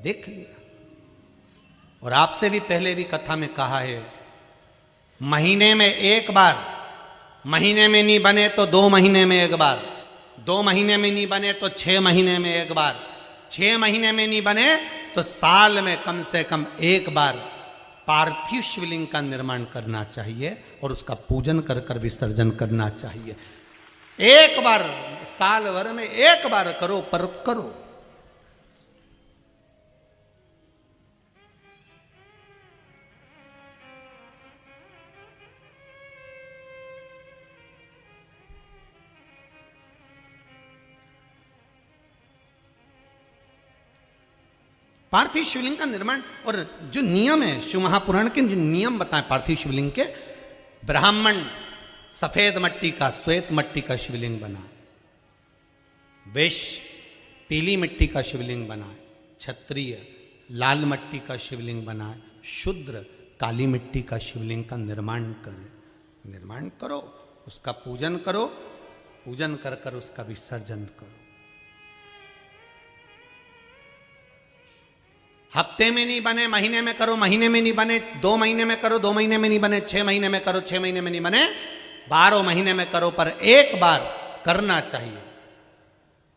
देख लिया। और आपसे भी पहले भी कथा में कहा है, महीने में एक बार, महीने में नहीं बने तो 2 महीने में एक बार, 2 महीने में नहीं बने तो 6 महीने में एक बार, 6 महीने में नहीं बने तो साल में कम से कम एक बार पार्थिव शिवलिंग का निर्माण करना चाहिए और उसका पूजन कर कर विसर्जन करना चाहिए। एक बार साल भर में एक बार करो, पर करो। पार्थिव शिवलिंग का निर्माण और जो नियम है, शिव महापुराण के जो नियम बताएं पार्थिव शिवलिंग के, ब्राह्मण सफेद मट्टी का, श्वेत मट्टी का शिवलिंग बना, वैश्य पीली मिट्टी का शिवलिंग बनाए, क्षत्रिय लाल मट्टी का शिवलिंग बनाए, शूद्र काली मिट्टी का शिवलिंग का निर्माण करे। निर्माण करो, उसका पूजन करो, पूजन कर कर उसका विसर्जन करो। हफ्ते में नहीं बने महीने में करो, महीने में नहीं बने 2 महीने में करो, 2 महीने में नहीं बने 6 महीने में करो, 6 महीने में नहीं बने 12 महीने में करो, पर एक बार करना चाहिए।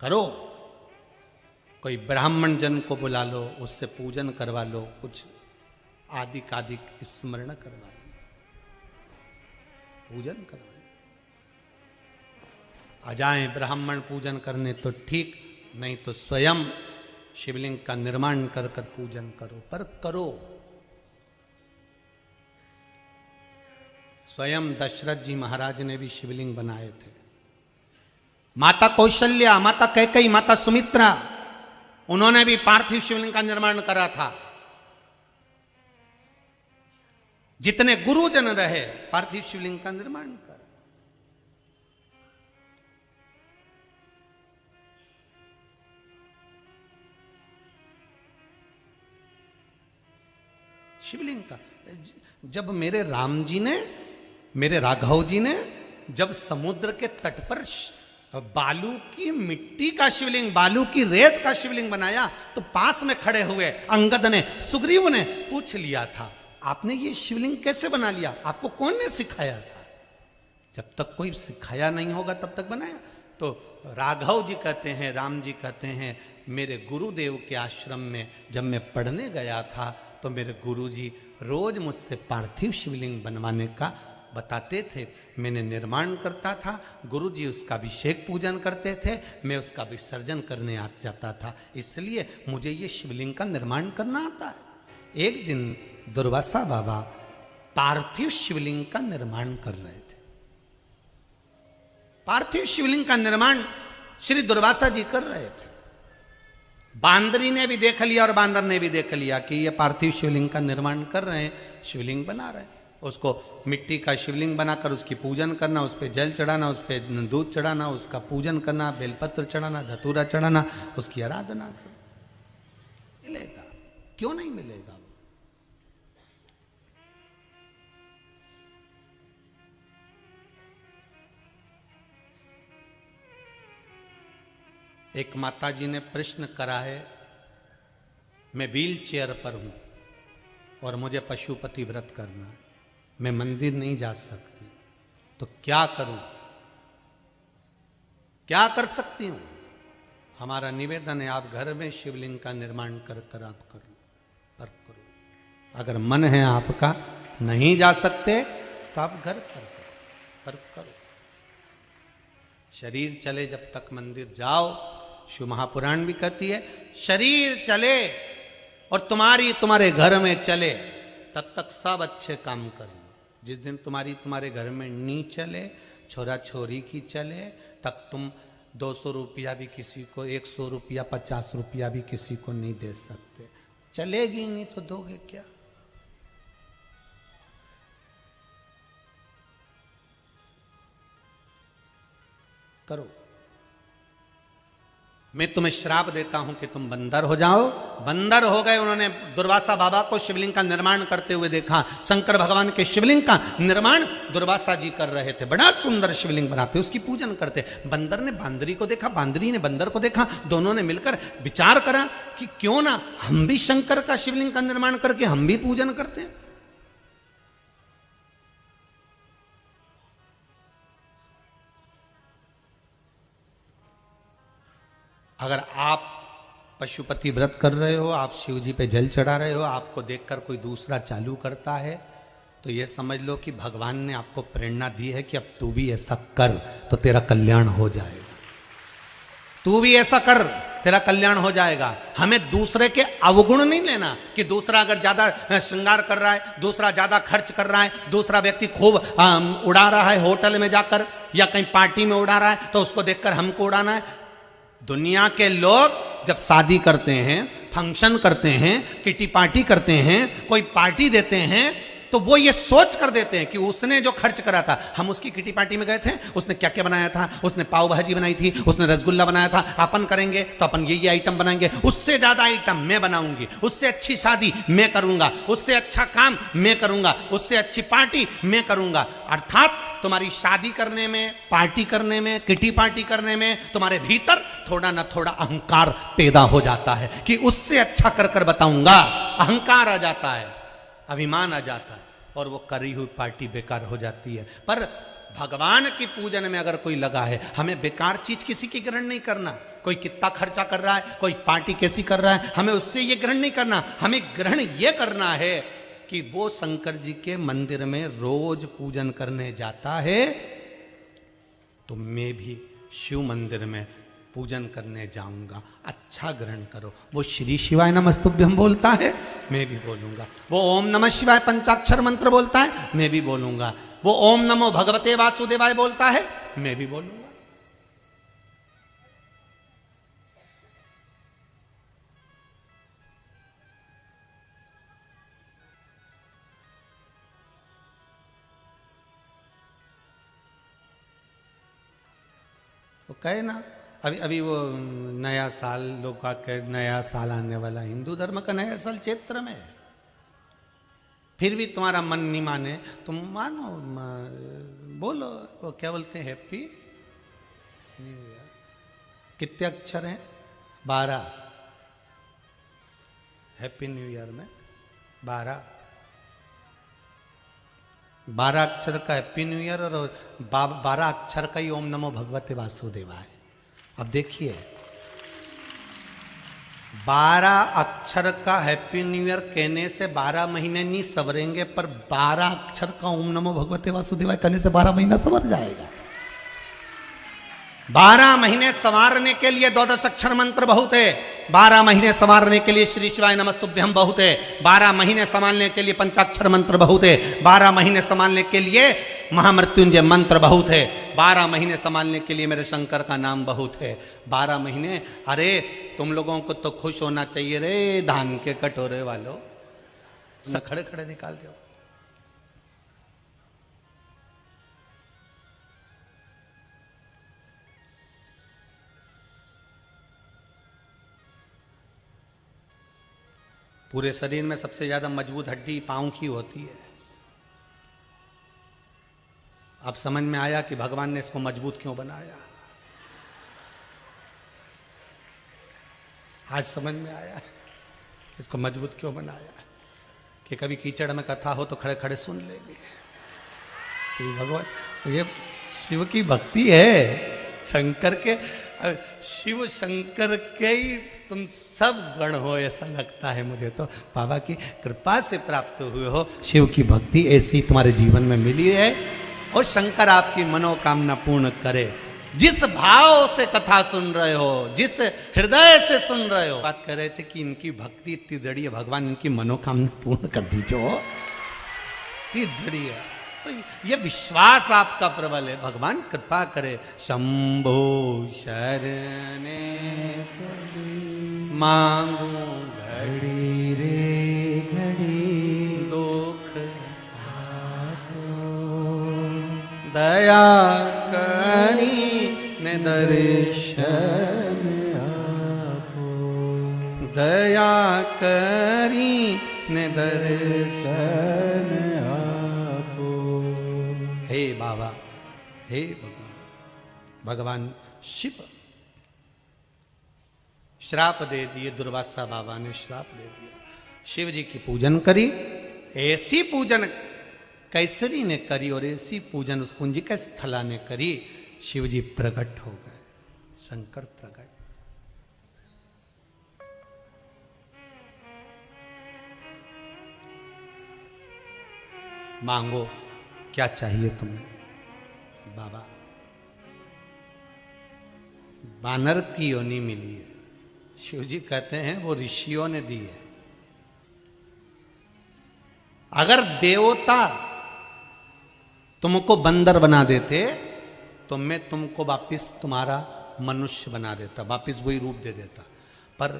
करो, कोई ब्राह्मण जन को बुला लो, उससे पूजन करवा लो, कुछ आदिक आदिक स्मरण करवा लो, पूजन करवा लो। आ जाए ब्राह्मण पूजन करने तो ठीक, नहीं तो स्वयं शिवलिंग का निर्माण कर कर पूजन करो, पर करो। स्वयं दशरथ जी महाराज ने भी शिवलिंग बनाए थे। माता कौशल्या, माता कैकेयी, माता सुमित्रा, उन्होंने भी पार्थिव शिवलिंग का निर्माण करा था। जितने गुरुजन रहे पार्थिव शिवलिंग का निर्माण कर। शिवलिंग का जब मेरे राम जी ने, मेरे राघव जी ने जब समुद्र के तट पर बालू की मिट्टी का शिवलिंग, बालू की रेत का शिवलिंग बनाया, तो पास में खड़े हुए अंगद ने, सुग्रीव ने पूछ लिया था, आपने ये शिवलिंग कैसे बना लिया? आपको कौन ने सिखाया था? जब तक कोई सिखाया नहीं होगा तब तक बनाया। तो राघव जी कहते हैं, राम जी कहते हैं, मेरे गुरुदेव के आश्रम में जब मैं पढ़ने गया था तो मेरे गुरुजी रोज मुझसे पार्थिव शिवलिंग बनवाने का बताते थे। मैंने निर्माण करता था, गुरुजी उसका अभिषेक पूजन करते थे, मैं उसका विसर्जन करने आ जाता था, इसलिए मुझे ये शिवलिंग का निर्माण करना आता है। एक दिन दुर्वासा बाबा पार्थिव शिवलिंग का निर्माण कर रहे थे। पार्थिव शिवलिंग का निर्माण श्री दुर्वासा जी कर रहे थे। बांदरी ने भी देख लिया और बांदर ने भी देख लिया कि ये पार्थिव शिवलिंग का निर्माण कर रहे हैं, शिवलिंग बना रहे हैं। उसको मिट्टी का शिवलिंग बनाकर उसकी पूजन करना, उस पर जल चढ़ाना, उस पर दूध चढ़ाना, उसका पूजन करना, बेलपत्र चढ़ाना, धतूरा चढ़ाना, उसकी आराधना करना। मिलेगा, क्यों नहीं मिलेगा? एक माता जी ने प्रश्न करा है, मैं व्हील चेयर पर हूं और मुझे पशुपति व्रत करना है, मैं मंदिर नहीं जा सकती, तो क्या करूं? क्या कर सकती हूं? हमारा निवेदन है, आप घर में शिवलिंग का निर्माण कर कर आप करो, पर करो। अगर मन है आपका नहीं जा सकते तो आप घर पर करो, पर करो। शरीर चले जब तक मंदिर जाओ। शिव महापुराण भी कहती है, शरीर चले और तुम्हारे घर में चले, तब तक सब अच्छे काम करो। जिस दिन तुम्हारे घर में नहीं चले, छोरा छोरी की चले, तब तुम 200 रुपया भी किसी को, 100 रुपया, 50 रुपया भी किसी को नहीं दे सकते। चलेगी नहीं तो दोगे क्या? करो। मैं तुम्हें श्राप देता हूं कि तुम बंदर हो जाओ। बंदर हो गए। उन्होंने दुर्वासा बाबा को शिवलिंग का निर्माण करते हुए देखा। शंकर भगवान के शिवलिंग का निर्माण दुर्वासा जी कर रहे थे। बड़ा सुंदर शिवलिंग बनाते, उसकी पूजन करते। बंदर ने बांदरी को देखा, बांदरी ने बंदर को देखा। दोनों ने मिलकर विचार करा कि क्यों ना हम भी शंकर का शिवलिंग का निर्माण करके हम भी पूजन करते हैं। अगर आप पशुपति व्रत कर रहे हो, आप शिव जी पे जल चढ़ा रहे हो, आपको देखकर कोई दूसरा चालू करता है, तो ये समझ लो कि भगवान ने आपको प्रेरणा दी है कि अब तू भी ऐसा कर तो तेरा कल्याण हो जाएगा। तू भी ऐसा कर, तेरा कल्याण हो जाएगा। हमें दूसरे के अवगुण नहीं लेना कि दूसरा अगर ज्यादा श्रृंगार कर रहा है, दूसरा ज्यादा खर्च कर रहा है, दूसरा व्यक्ति खूब उड़ा रहा है होटल में जाकर या कहीं पार्टी में उड़ा रहा है, तो उसको देखकर हमको उड़ाना है। दुनिया के लोग जब शादी करते हैं, फंक्शन करते हैं, किटी पार्टी करते हैं, कोई पार्टी देते हैं, तो वो ये सोच कर देते हैं कि उसने जो खर्च करा था, हम उसकी किटी पार्टी में गए थे, उसने क्या क्या बनाया था, उसने पाव भाजी बनाई थी, उसने रसगुल्ला बनाया था, अपन करेंगे तो अपन ये आइटम बनाएंगे, उससे ज्यादा आइटम मैं बनाऊंगी, उससे अच्छी शादी मैं करूंगा, उससे अच्छा काम मैं करूंगा, उससे अच्छी पार्टी मैं करूंगा। अर्थात तुम्हारी शादी करने में, पार्टी करने में, किटी पार्टी करने में तुम्हारे भीतर थोड़ा ना थोड़ा अहंकार पैदा हो जाता है कि उससे अच्छा कर कर बताऊंगा। अहंकार आ जाता है, अभिमान आ जाता है और वो करी हुई पार्टी बेकार हो जाती है। पर भगवान की पूजन में अगर कोई लगा है, हमें बेकार चीज किसी की ग्रहण नहीं करना। कोई कितना खर्चा कर रहा है, कोई पार्टी कैसी कर रहा है, हमें उससे ये ग्रहण नहीं करना। हमें ग्रहण ये करना है कि वो शंकर जी के मंदिर में रोज पूजन करने जाता है, तो मैं भी शिव मंदिर में पूजन करने जाऊंगा। अच्छा ग्रहण करो। वो श्री शिवाय नमस्तुभ्यम बोलता है, मैं भी बोलूंगा। वो ओम नमः शिवाय पंचाक्षर मंत्र बोलता है, मैं भी बोलूंगा। वो ओम नमो भगवते वासुदेवाय बोलता है, मैं भी बोलूंगा। वो कहे ना, अभी वो नया साल लोग का नया साल आने वाला, हिंदू धर्म का नया साल चैत्र में है। फिर भी तुम्हारा मन नहीं माने, तुम मानो, बोलो। वो क्या बोलते हैं, हैप्पी न्यू ईयर। कितने अक्षर हैं? 12। हैप्पी न्यू ईयर में 12 अक्षर का हैप्पी न्यू ईयर और 12 अक्षर का ही ओम नमो भगवते वासुदेवाय। अब देखिए, 12 अक्षर का हैप्पी न्यू ईयर कहने से 12 महीने नहीं सवरेंगे, पर 12 अक्षर का ओम नमो भगवते वासुदेवाय कहने से 12 महीना सवर जाएगा। 12 महीने संवारने के लिए 12 अक्षर मंत्र बहुत है। 12 महीने संवारने के लिए श्री शिवाय नमस्तुभ्यम बहुत है। 12 महीने संभालने के लिए पंचाक्षर मंत्र बहुत है। 12 महीने संभालने के लिए महामृत्युंजय मंत्र बहुत है। 12 महीने संभालने के लिए मेरे शंकर का नाम बहुत है। 12 महीने, अरे तुम लोगों को तो खुश होना चाहिए रे, धान के कटोरे वालों, खड़े खड़े निकाल दो। पूरे शरीर में सबसे ज्यादा मजबूत हड्डी पांव की होती है। अब समझ में आया कि भगवान ने इसको मजबूत क्यों बनाया। आज समझ में आया इसको मजबूत क्यों बनाया, कि कभी कीचड़ में कथा हो तो खड़े खड़े सुन लेंगे। तो भगवान, ये शिव की भक्ति है। शंकर के, शिव शंकर के ही तुम सब गण हो, ऐसा लगता है मुझे तो। बाबा की कृपा से प्राप्त हुए हो। शिव की भक्ति ऐसी तुम्हारे जीवन में मिली है, और शंकर आपकी मनोकामना पूर्ण करे। जिस भाव से कथा सुन रहे हो, जिस हृदय से सुन रहे हो, बात कर रहे थे कि इनकी भक्ति इतनी दृढ़ है, भगवान इनकी मनोकामना पूर्ण कर दीजिए। इतनी दृढ़ है, तो ये विश्वास आपका प्रबल है। भगवान कृपा करे। शंभो शरणे मांगू घड़ी रे घड़ी, दुख दया करी ने दर्शन। दया करी ने दर्शन आपो। हे बाबा, हे भगवान, भगवान शिव श्राप दे दिए, दुर्वासा बाबा ने श्राप दे दिया। शिव जी की पूजन करी, ऐसी पूजन कैसरी ने करी और ऐसी पूजन उस पुंजिका स्थला ने करी, शिव जी प्रकट हो गए, शंकर प्रकट। मांगो क्या चाहिए तुम्हें? बाबा बानर की योनि मिली है। शिव जी कहते हैं वो ऋषियों ने दी है। अगर देवता तुमको बंदर बना देते तो मैं तुमको वापिस तुम्हारा मनुष्य बना देता, वापिस वही रूप दे देता। पर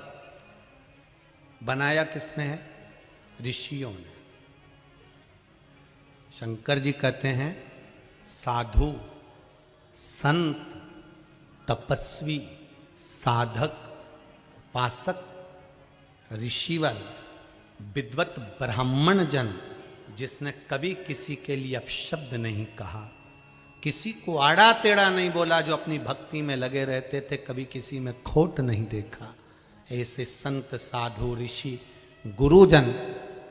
बनाया किसने है? ऋषियों ने। शंकर जी कहते हैं साधु, संत, तपस्वी, साधक, उपासक, ऋषिवर, विद्वत ब्राह्मण जन जिसने कभी किसी के लिए अपशब्द नहीं कहा, किसी को आड़ा टेढ़ा नहीं बोला, जो अपनी भक्ति में लगे रहते थे, कभी किसी में खोट नहीं देखा, ऐसे संत, साधु, ऋषि, गुरुजन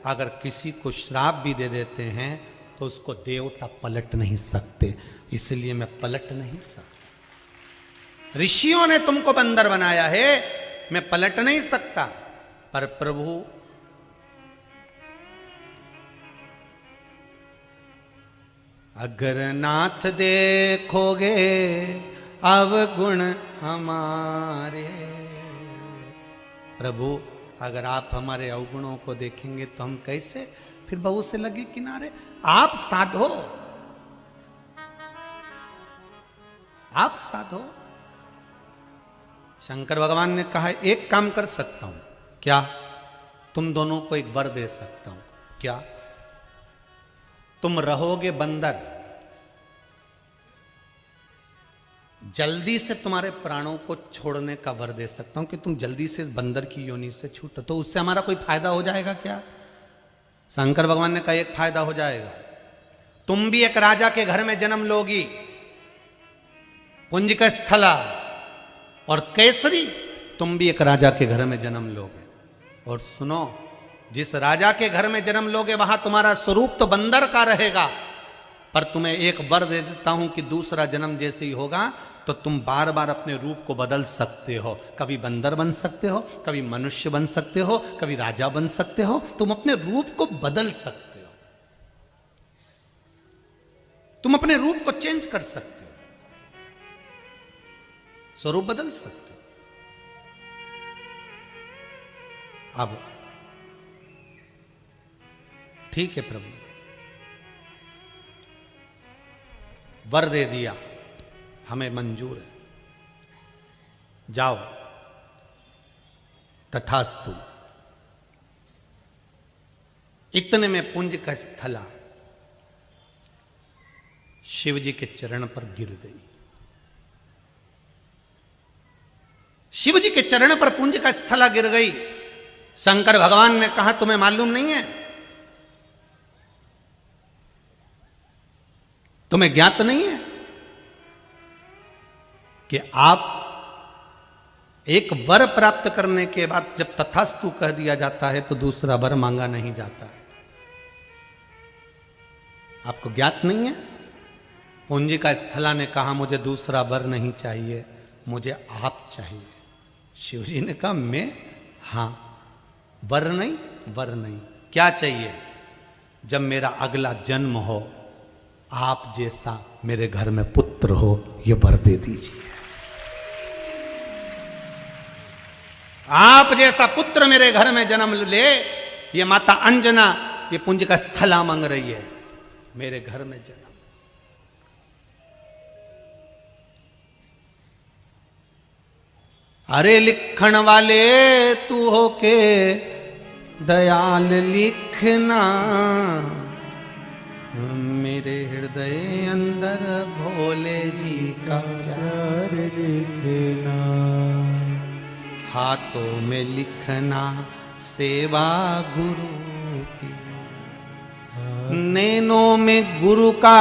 अगर किसी को श्राप भी दे देते हैं तो उसको देवता पलट नहीं सकते। इसलिए मैं पलट नहीं सकता। ऋषियों ने तुमको बंदर बनाया है, मैं पलट नहीं सकता। पर प्रभु अगर नाथ देखोगे अवगुण हमारे, प्रभु अगर आप हमारे अवगुणों को देखेंगे तो हम कैसे फिर बहू से लगे किनारे। आप साधो, आप साधो। शंकर भगवान ने कहा एक काम कर सकता हूं। क्या? तुम दोनों को एक वर दे सकता हूं। क्या? तुम रहोगे बंदर, जल्दी से तुम्हारे प्राणों को छोड़ने का वर दे सकता हूं कि तुम जल्दी से इस बंदर की योनि से छूटो। तो उससे हमारा कोई फायदा हो जाएगा क्या? शंकर भगवान ने कहा एक फायदा हो जाएगा, तुम भी एक राजा के घर में जन्म लोगी, पुंजिका स्थला, और केसरी तुम भी एक राजा के घर में जन्म लोगे। और सुनो, जिस राजा के घर में जन्म लोगे वहां तुम्हारा स्वरूप तो बंदर का रहेगा, पर तुम्हें एक वर दे देता हूं कि दूसरा जन्म जैसे ही होगा तो तुम बार बार अपने रूप को बदल सकते हो। कभी बंदर बन सकते हो, कभी मनुष्य बन सकते हो, कभी राजा बन सकते हो। तुम अपने रूप को बदल सकते हो, तुम अपने रूप को चेंज कर सकते हो, स्वरूप बदल सकते हो। अब ठीक है प्रभु, वर दे दिया, हमें मंजूर है, जाओ, तथास्तु। इतने में पुंजिका स्थला शिव जी के चरण पर गिर गई। शिव जी के चरण पर पुंजिका स्थला गिर गई। शंकर भगवान ने कहा तुम्हें मालूम नहीं है, तुम्हें ज्ञात नहीं है कि आप एक वर प्राप्त करने के बाद जब तथास्तु कह दिया जाता है तो दूसरा वर मांगा नहीं जाता। आपको ज्ञात नहीं है? पुंजिका स्थला ने कहा मुझे दूसरा वर नहीं चाहिए, मुझे आप चाहिए। शिव जी ने कहा मैं? हां, वर नहीं, वर नहीं। क्या चाहिए? जब मेरा अगला जन्म हो आप जैसा मेरे घर में पुत्र हो, ये वर दे दीजिए। आप जैसा पुत्र मेरे घर में जन्म ले, ये माता अंजना, ये पुंजिका स्थला मांग रही है, मेरे घर में जन्म। अरे लिखण वाले तू हो के दयाल लिखना, मेरे हृदय अंदर भोले जी का प्यार लिखना। हाथों में लिखना सेवा गुरु की, नैनों में गुरु का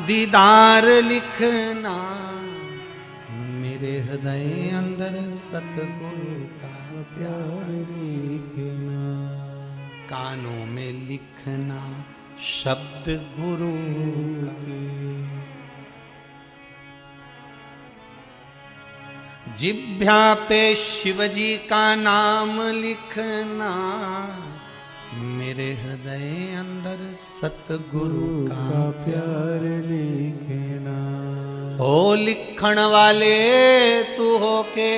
दीदार लिखना, मेरे हृदय अंदर सतगुरु का प्यार लिखना, कानों में लिखना शब्द गुरु का, जिह्वा पे शिवजी का नाम लिखना, मेरे हृदय अंदर सतगुरु का प्यार लिखना। ओ लिखण वाले तू होके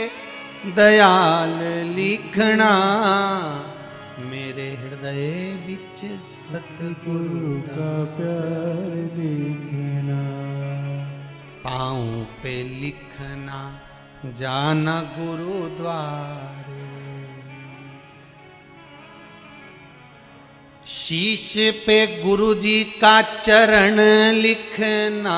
दयाल लिखना, मेरे हृदय बिच सतगुरु का प्यार लिखना। पाँव पे लिखना जाना गुरुद्वारे, शीश पे गुरु जी का चरण लिखना,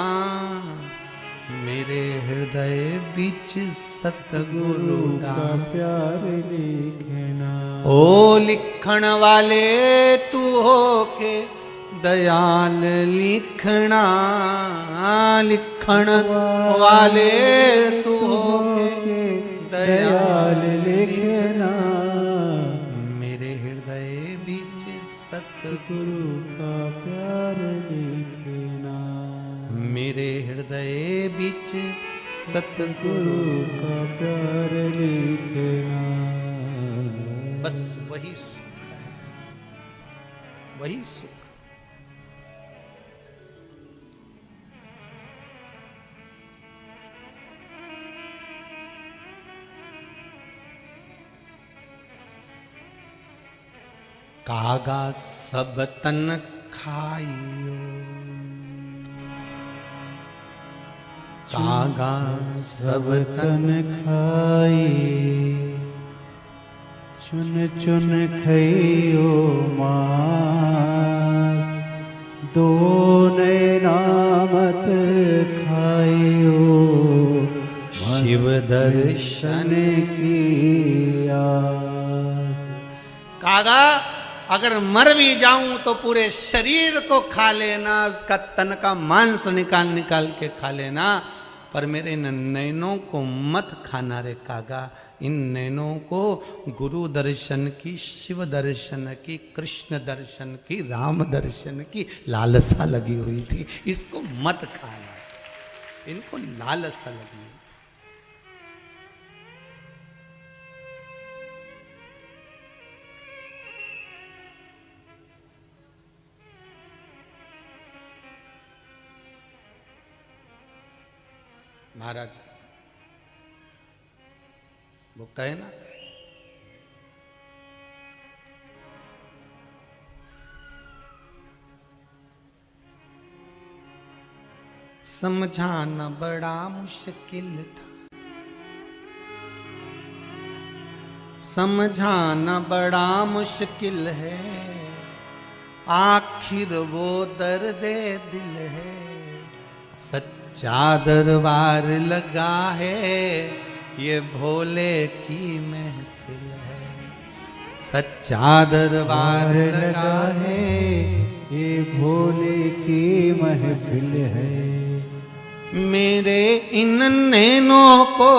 मेरे हृदय बीच सतगुरु का प्यार लिखना। ओ लिखण वाले तू होके दयाल लिखना, लिखण वाले तू होके दयाल लिखना, मेरे हृदय बीच सतगुरु का प्यार लिखना, मेरे हृदय बीच सतगुरु का प्यार लिखना। बस वही सुख है, वही सुख। कागा सब तन खाइयो, कागा सब तन खाई, चुन चुन खइयो मांस, दो नामत खाइयो, शिव दर्शन किया। कागा अगर मर भी जाऊं तो पूरे शरीर को खा लेना, उसका तन का मांस निकाल निकाल के खा लेना, पर मेरे इन नैनों को मत खाना रे कागा। इन नैनों को गुरु दर्शन की, शिव दर्शन की, कृष्ण दर्शन की, राम दर्शन की लालसा लगी हुई थी, इसको मत खाना, इनको लालसा लगी। महाराज वो कहे ना, समझाना बड़ा मुश्किल था, समझाना बड़ा मुश्किल है, आखिर वो दर्द दिल है, सच्चा दरबार लगा है, ये भोले की महफिल है, सच्चा दरबार लगा है, ये भोले की महफिल है। मेरे इन नैनों को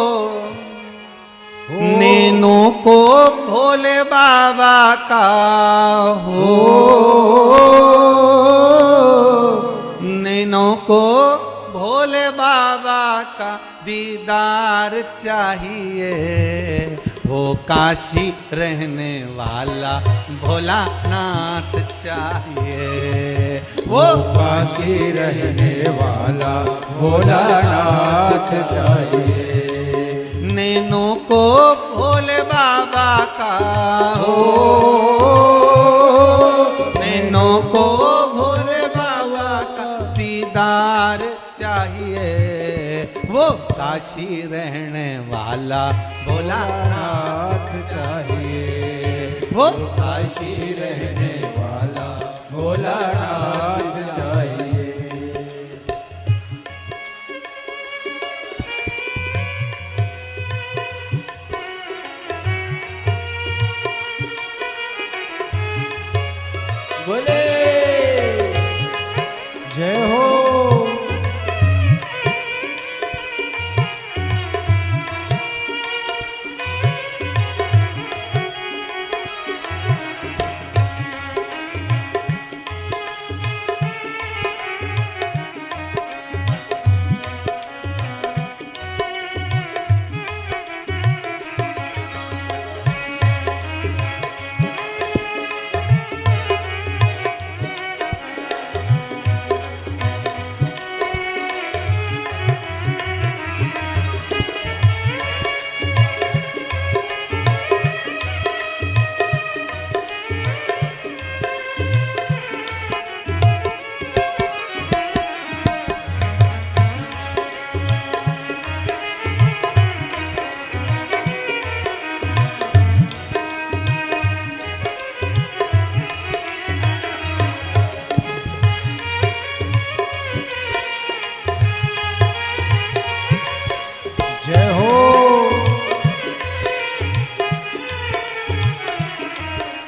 भोले बाबा का हो, नैनों को भोले बाबा का दीदार चाहिए, वो काशी रहने वाला भोलानाथ चाहिए, वो काशी रहने वाला भोलानाथ चाहिए। नैनों को भोले बाबा का हो, नैनों को भोले बाबा का दीदार चाहिए, वो काशी रहने वाला भोलानाथ चाहिए, वो काशी रहने वाला भोलानाथ चाहिए। बोले जय हो। जय हो।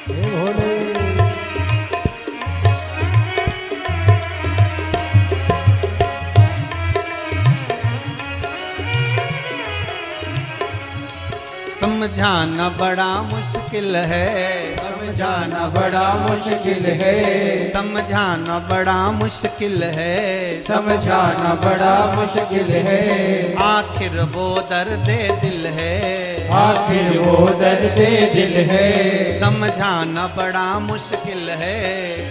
हे भोले समझाना बड़ा मुश्किल है, समझाना बड़ा मुश्किल है, समझाना बड़ा मुश्किल है, समझाना बड़ा मुश्किल है। आखिर वो दर्द दिल है, आखिर वो दर्द दिल है। समझाना बड़ा मुश्किल है,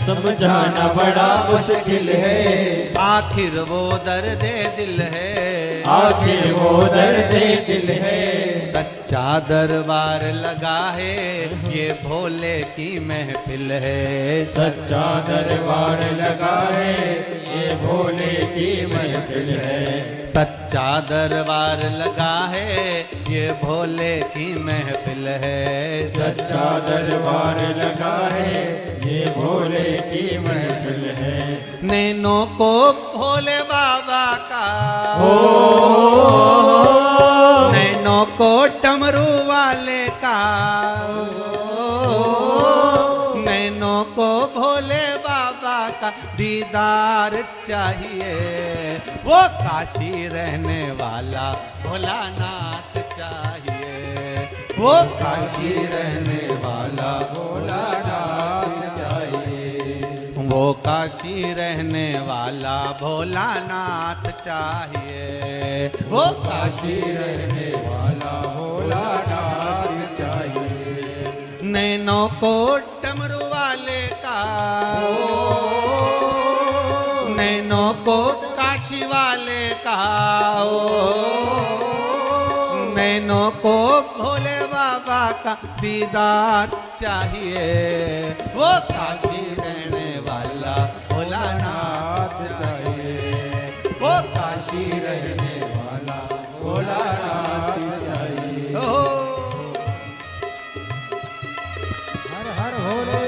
समझाना बड़ा मुश्किल है। आखिर वो दर्द दिल है, आखिर वो दर्द दिल है। सच्चा दरबार लगा है, ये भोले की महफिल है। सच्चा दरबार लगा है, ये भोले की महफिल है। सच्चा दरबार लगा है, ये भोले की महफिल है। सच्चा दरबार लगा है, ये भोले की महफिल है। नैनों को भोले बाबा का, नैनों को डमरू वाले का, नैनों को भोले बाबा का दीदार चाहिए। वो काशी रहने वाला भोलानाथ चाहिए, वो काशी रहने वाला भोलानाथ चाहिए, वो काशी रहने वाला भोलानाथ चाहिए, वो काशी रहने वाला भोलानाथ चाहिए। नैनों को डमरू वाले का, नैनों को काशी वाले का, नैनों को भोले बाबा का दीदार चाहिए। वो काशी रहने वाला भोलानाथ चाहिए, वो काशी रहने वाला भोलानाथ चाहिए। ओ हर हर भोले।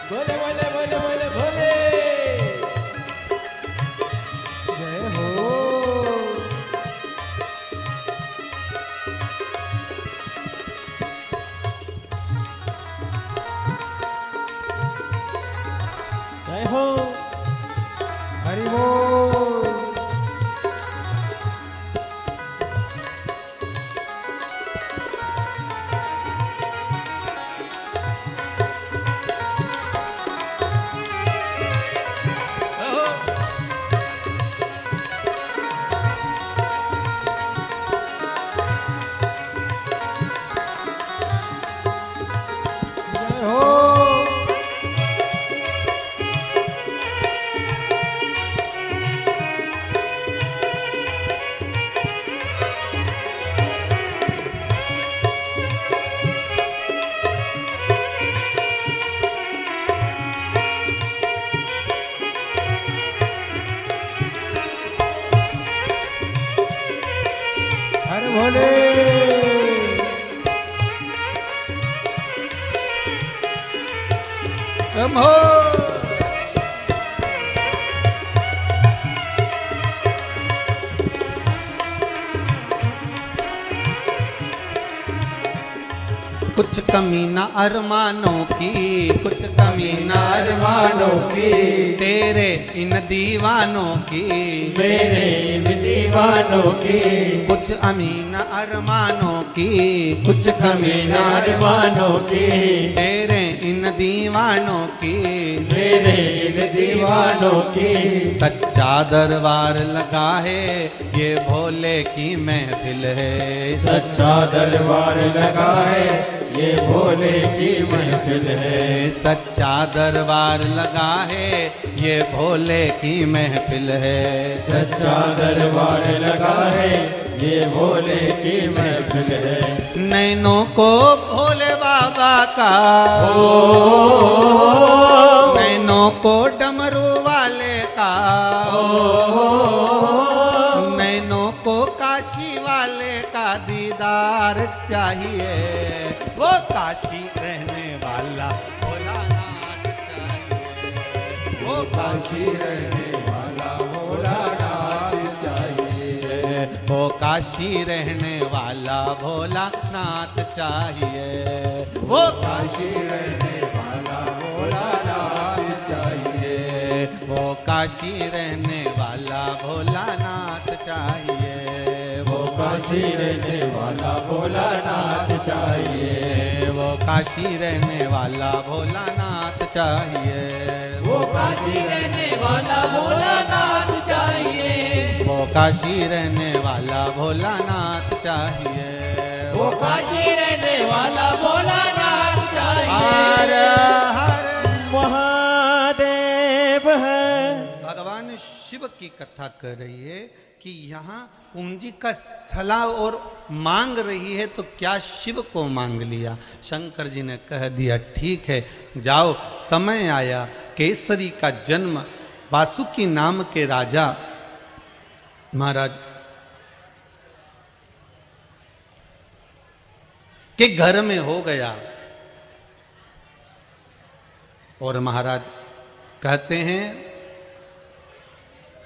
बोले बोले बोले बोले भोले जय हो। जय हो। हरि बोल। भोले। ब्रह्मो कुछ कमी न अरमानों की, कुछ कमी न अरमानों की, तेरे इन दीवानों की, मेरे इन दीवानों की, कुछ अमीन अरमानों की, कुछ कमी न अरमानों की, तेरे इन दीवानों की, मेरे इन दीवानों की। सच्चा दरबार लगा है ये भोले की महफिल है, सच्चा दरबार लगा है ये भोले की महफिल है, सच्चा दरबार लगा है ये भोले की महफिल है, सच्चा दरबार लगा है ये भोले की महफिल है। नैनों को भोले बाबा का, नैनों को डमरू वाले का, नैनों को काशी वाले का दीदार चाहिए, वो काशी रहने वाला भोलानाथ चाहिए, वो काशी रहने वाला भोलानाथ चाहिए, वो काशी रहने वाला भोलानाथ चाहिए, वो काशी रहने वाला भोलानाथ चाहिए, वो काशी रहने वाला भोलानाथ चाहिए, वो काशी रहने वाला भोलानाथ चाहिए, वो काशी रहने वाला भोलानाथ चाहिए, वो काशी रहने वाला भोलानाथ चाहिए, वो काशी रहने वाला भोलानाथ चाहिए, वो काशी रहने वाला भोलानाथ चाहिए। हर हर महादेव है। भगवान शिव की कथा कर रही है कि यहाँ पूंजी का स्थला और मांग रही है, तो क्या शिव को मांग लिया। शंकर जी ने कह दिया ठीक है जाओ, समय आया केसरी का जन्म वासुकी नाम के राजा महाराज के घर में हो गया, और महाराज कहते हैं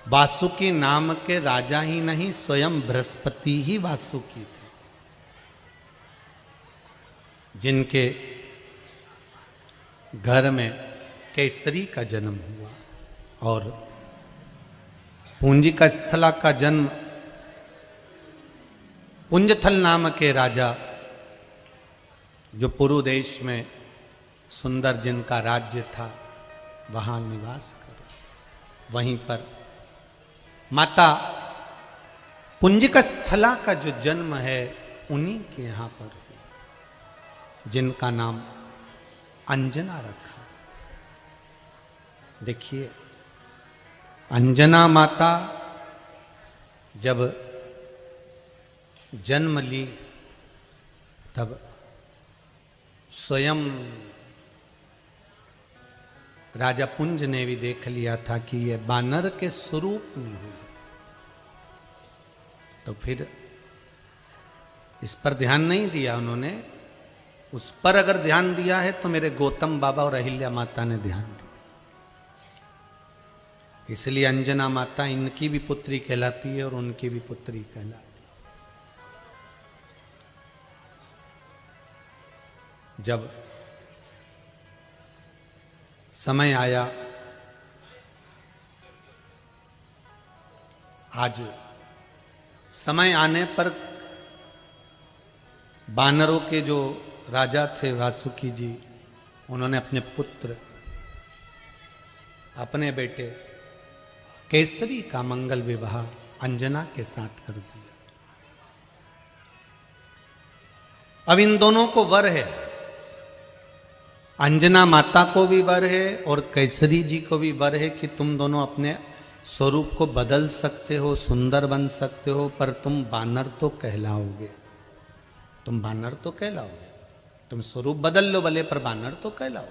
वासुकी नाम के राजा ही नहीं, स्वयं बृहस्पति ही वासुकी थे, जिनके घर में केसरी का जन्म हुआ। और पूंजी का स्थला का जन्म पुंजथल नाम के राजा, जो पूर्व देश में सुंदर जिनका राज्य था, वहां निवास कर, वहीं पर माता पुंजिका स्थला का जो जन्म है उन्हीं के यहाँ पर हुआ, जिनका नाम अंजना रखा। देखिए अंजना माता जब जन्म ली तब स्वयं राजा पुंज ने भी देख लिया था कि यह बानर के स्वरूप में हुई, तो फिर इस पर ध्यान नहीं दिया उन्होंने। उस पर अगर ध्यान दिया है तो मेरे गौतम बाबा और अहिल्या माता ने ध्यान दिया, इसलिए अंजना माता इनकी भी पुत्री कहलाती है और उनकी भी पुत्री कहलाती है। जब समय आया, आज समय आने पर बानरों के जो राजा थे वासुकी जी, उन्होंने अपने पुत्र, अपने बेटे केसरी का मंगल विवाह अंजना के साथ कर दिया। अब इन दोनों को वर है, अंजना माता को भी वर है और केसरी जी को भी वर है कि तुम दोनों अपने स्वरूप को बदल सकते हो, सुंदर बन सकते हो, पर तुम बानर तो कहलाओगे, तुम बानर तो कहलाओगे, तुम स्वरूप बदल लो भले, पर बानर तो कहलाओ।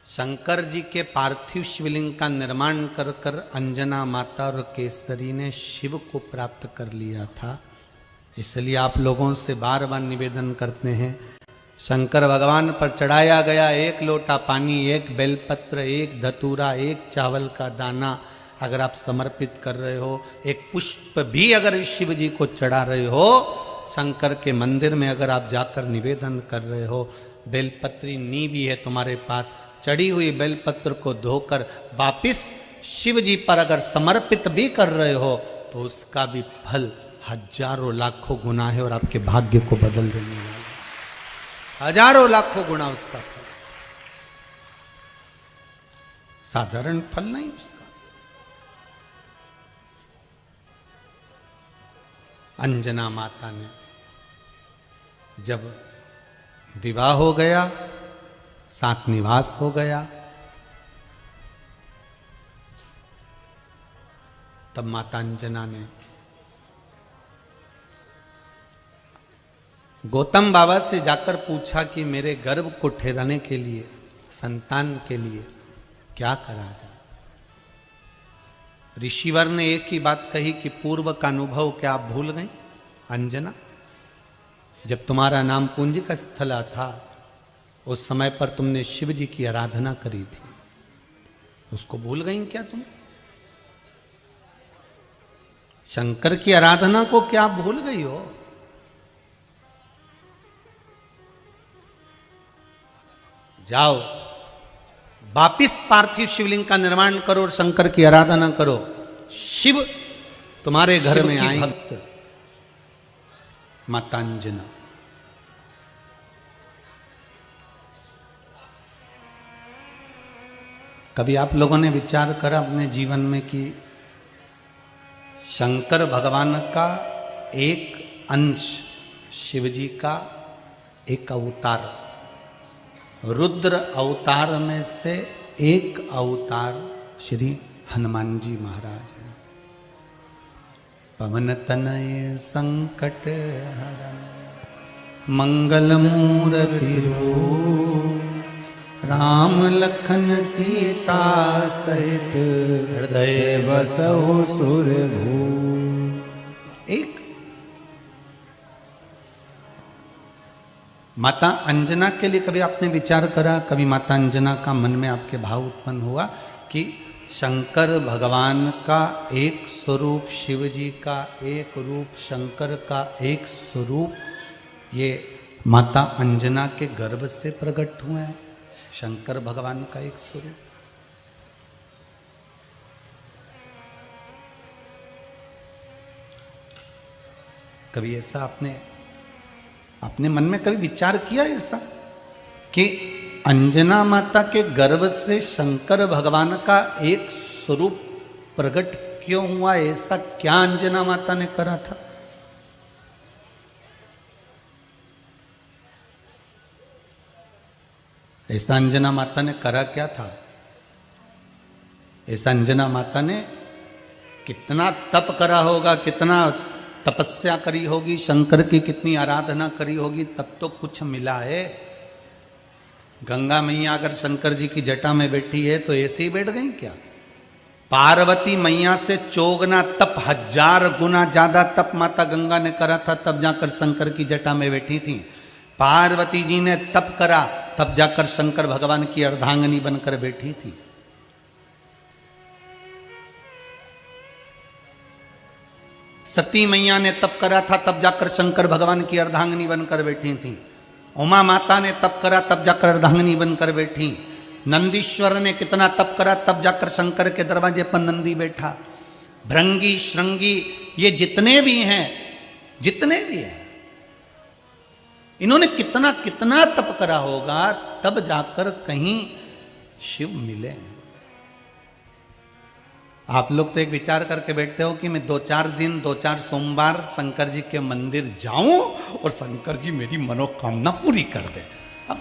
शंकर जी के पार्थिव शिवलिंग का निर्माण कर कर अंजना माता और केसरी ने शिव को प्राप्त कर लिया था। इसलिए आप लोगों से बार बार निवेदन करते हैं, शंकर भगवान पर चढ़ाया गया एक लोटा पानी, एक बेलपत्र, एक धतूरा, एक चावल का दाना, अगर आप समर्पित कर रहे हो, एक पुष्प भी अगर शिव जी को चढ़ा रहे हो, शंकर के मंदिर में अगर आप जाकर निवेदन कर रहे हो, बेलपत्री नी भी है तुम्हारे पास, चढ़ी हुई बेलपत्र को धोकर वापिस शिव जी पर अगर समर्पित भी कर रहे हो तो उसका भी फल हजारों लाखों गुना है और आपके भाग्य को बदल देने वाला, हजारों लाखों गुना उसका फल, साधारण फल नहीं उसका। अंजना माता ने जब विवाह हो गया, साथ निवास हो गया, तब माता अंजना ने गौतम बाबा से जाकर पूछा कि मेरे गर्भ को ठहराने के लिए, संतान के लिए क्या करा जाए। ऋषिवर ने एक ही बात कही कि पूर्व का अनुभव क्या आप भूल गई अंजना? जब तुम्हारा नाम पुंजिक स्थला था उस समय पर तुमने शिव जी की आराधना करी थी, उसको भूल गई क्या तुम? शंकर की आराधना को क्या भूल गई हो? जाओ वापिस पार्थिव शिवलिंग का निर्माण करो और शंकर की आराधना करो, शिव तुम्हारे घर में आए। भक्त माता अंजना कभी आप लोगों ने विचार करा अपने जीवन में कि शंकर भगवान का एक अंश, शिव जी का एक अवतार, रुद्र अवतार में से एक अवतार श्री हनुमान जी महाराज हैं। पवन तनय संकट हरन मंगल मूर्ति रूप, राम लखन सीता सहित हृदय बसहु सुरभूप। एक माता अंजना के लिए कभी आपने विचार करा, कभी माता अंजना का मन में आपके भाव उत्पन्न हुआ कि शंकर भगवान का एक स्वरूप, शिव जी का एक रूप, शंकर का एक स्वरूप, ये माता अंजना के गर्भ से प्रकट हुए हैं, शंकर भगवान का एक स्वरूप। कभी ऐसा अपने मन में कभी विचार किया ऐसा कि अंजना माता के गर्भ से शंकर भगवान का एक स्वरूप प्रकट क्यों हुआ? ऐसा क्या अंजना माता ने करा था? ऐसा अंजना माता ने करा क्या था? ऐसा अंजना माता ने कितना तप करा होगा, कितना तपस्या करी होगी, शंकर की कितनी आराधना करी होगी, तब तो कुछ मिला है। गंगा मैया अगर शंकर जी की जटा में बैठी है तो ऐसे ही बैठ गई क्या? पार्वती मैया से चौगुना तप, 1000 गुना ज्यादा तप माता गंगा ने करा था, तब जाकर शंकर की जटा में बैठी थी। पार्वती जी ने तप करा, तब जाकर शंकर भगवान की अर्धांगिनी बनकर बैठी थी। सती मैया ने तप करा था, तब जाकर शंकर भगवान की अर्धांगिनी बनकर बैठी थी। उमा माता ने तप करा, तब जाकर अर्धांगिनी बनकर बैठी। नंदीश्वर ने कितना तप करा, तब जाकर शंकर के दरवाजे पर नंदी बैठा। भृंगी, श्रृंगी, ये जितने भी हैं, इन्होंने कितना कितना तप करा होगा, तब जाकर कहीं शिव मिले। आप लोग तो एक विचार करके बैठते हो कि मैं 2-4 दिन 2-4 सोमवार शंकर जी के मंदिर जाऊं और शंकर जी मेरी मनोकामना पूरी कर दे। अब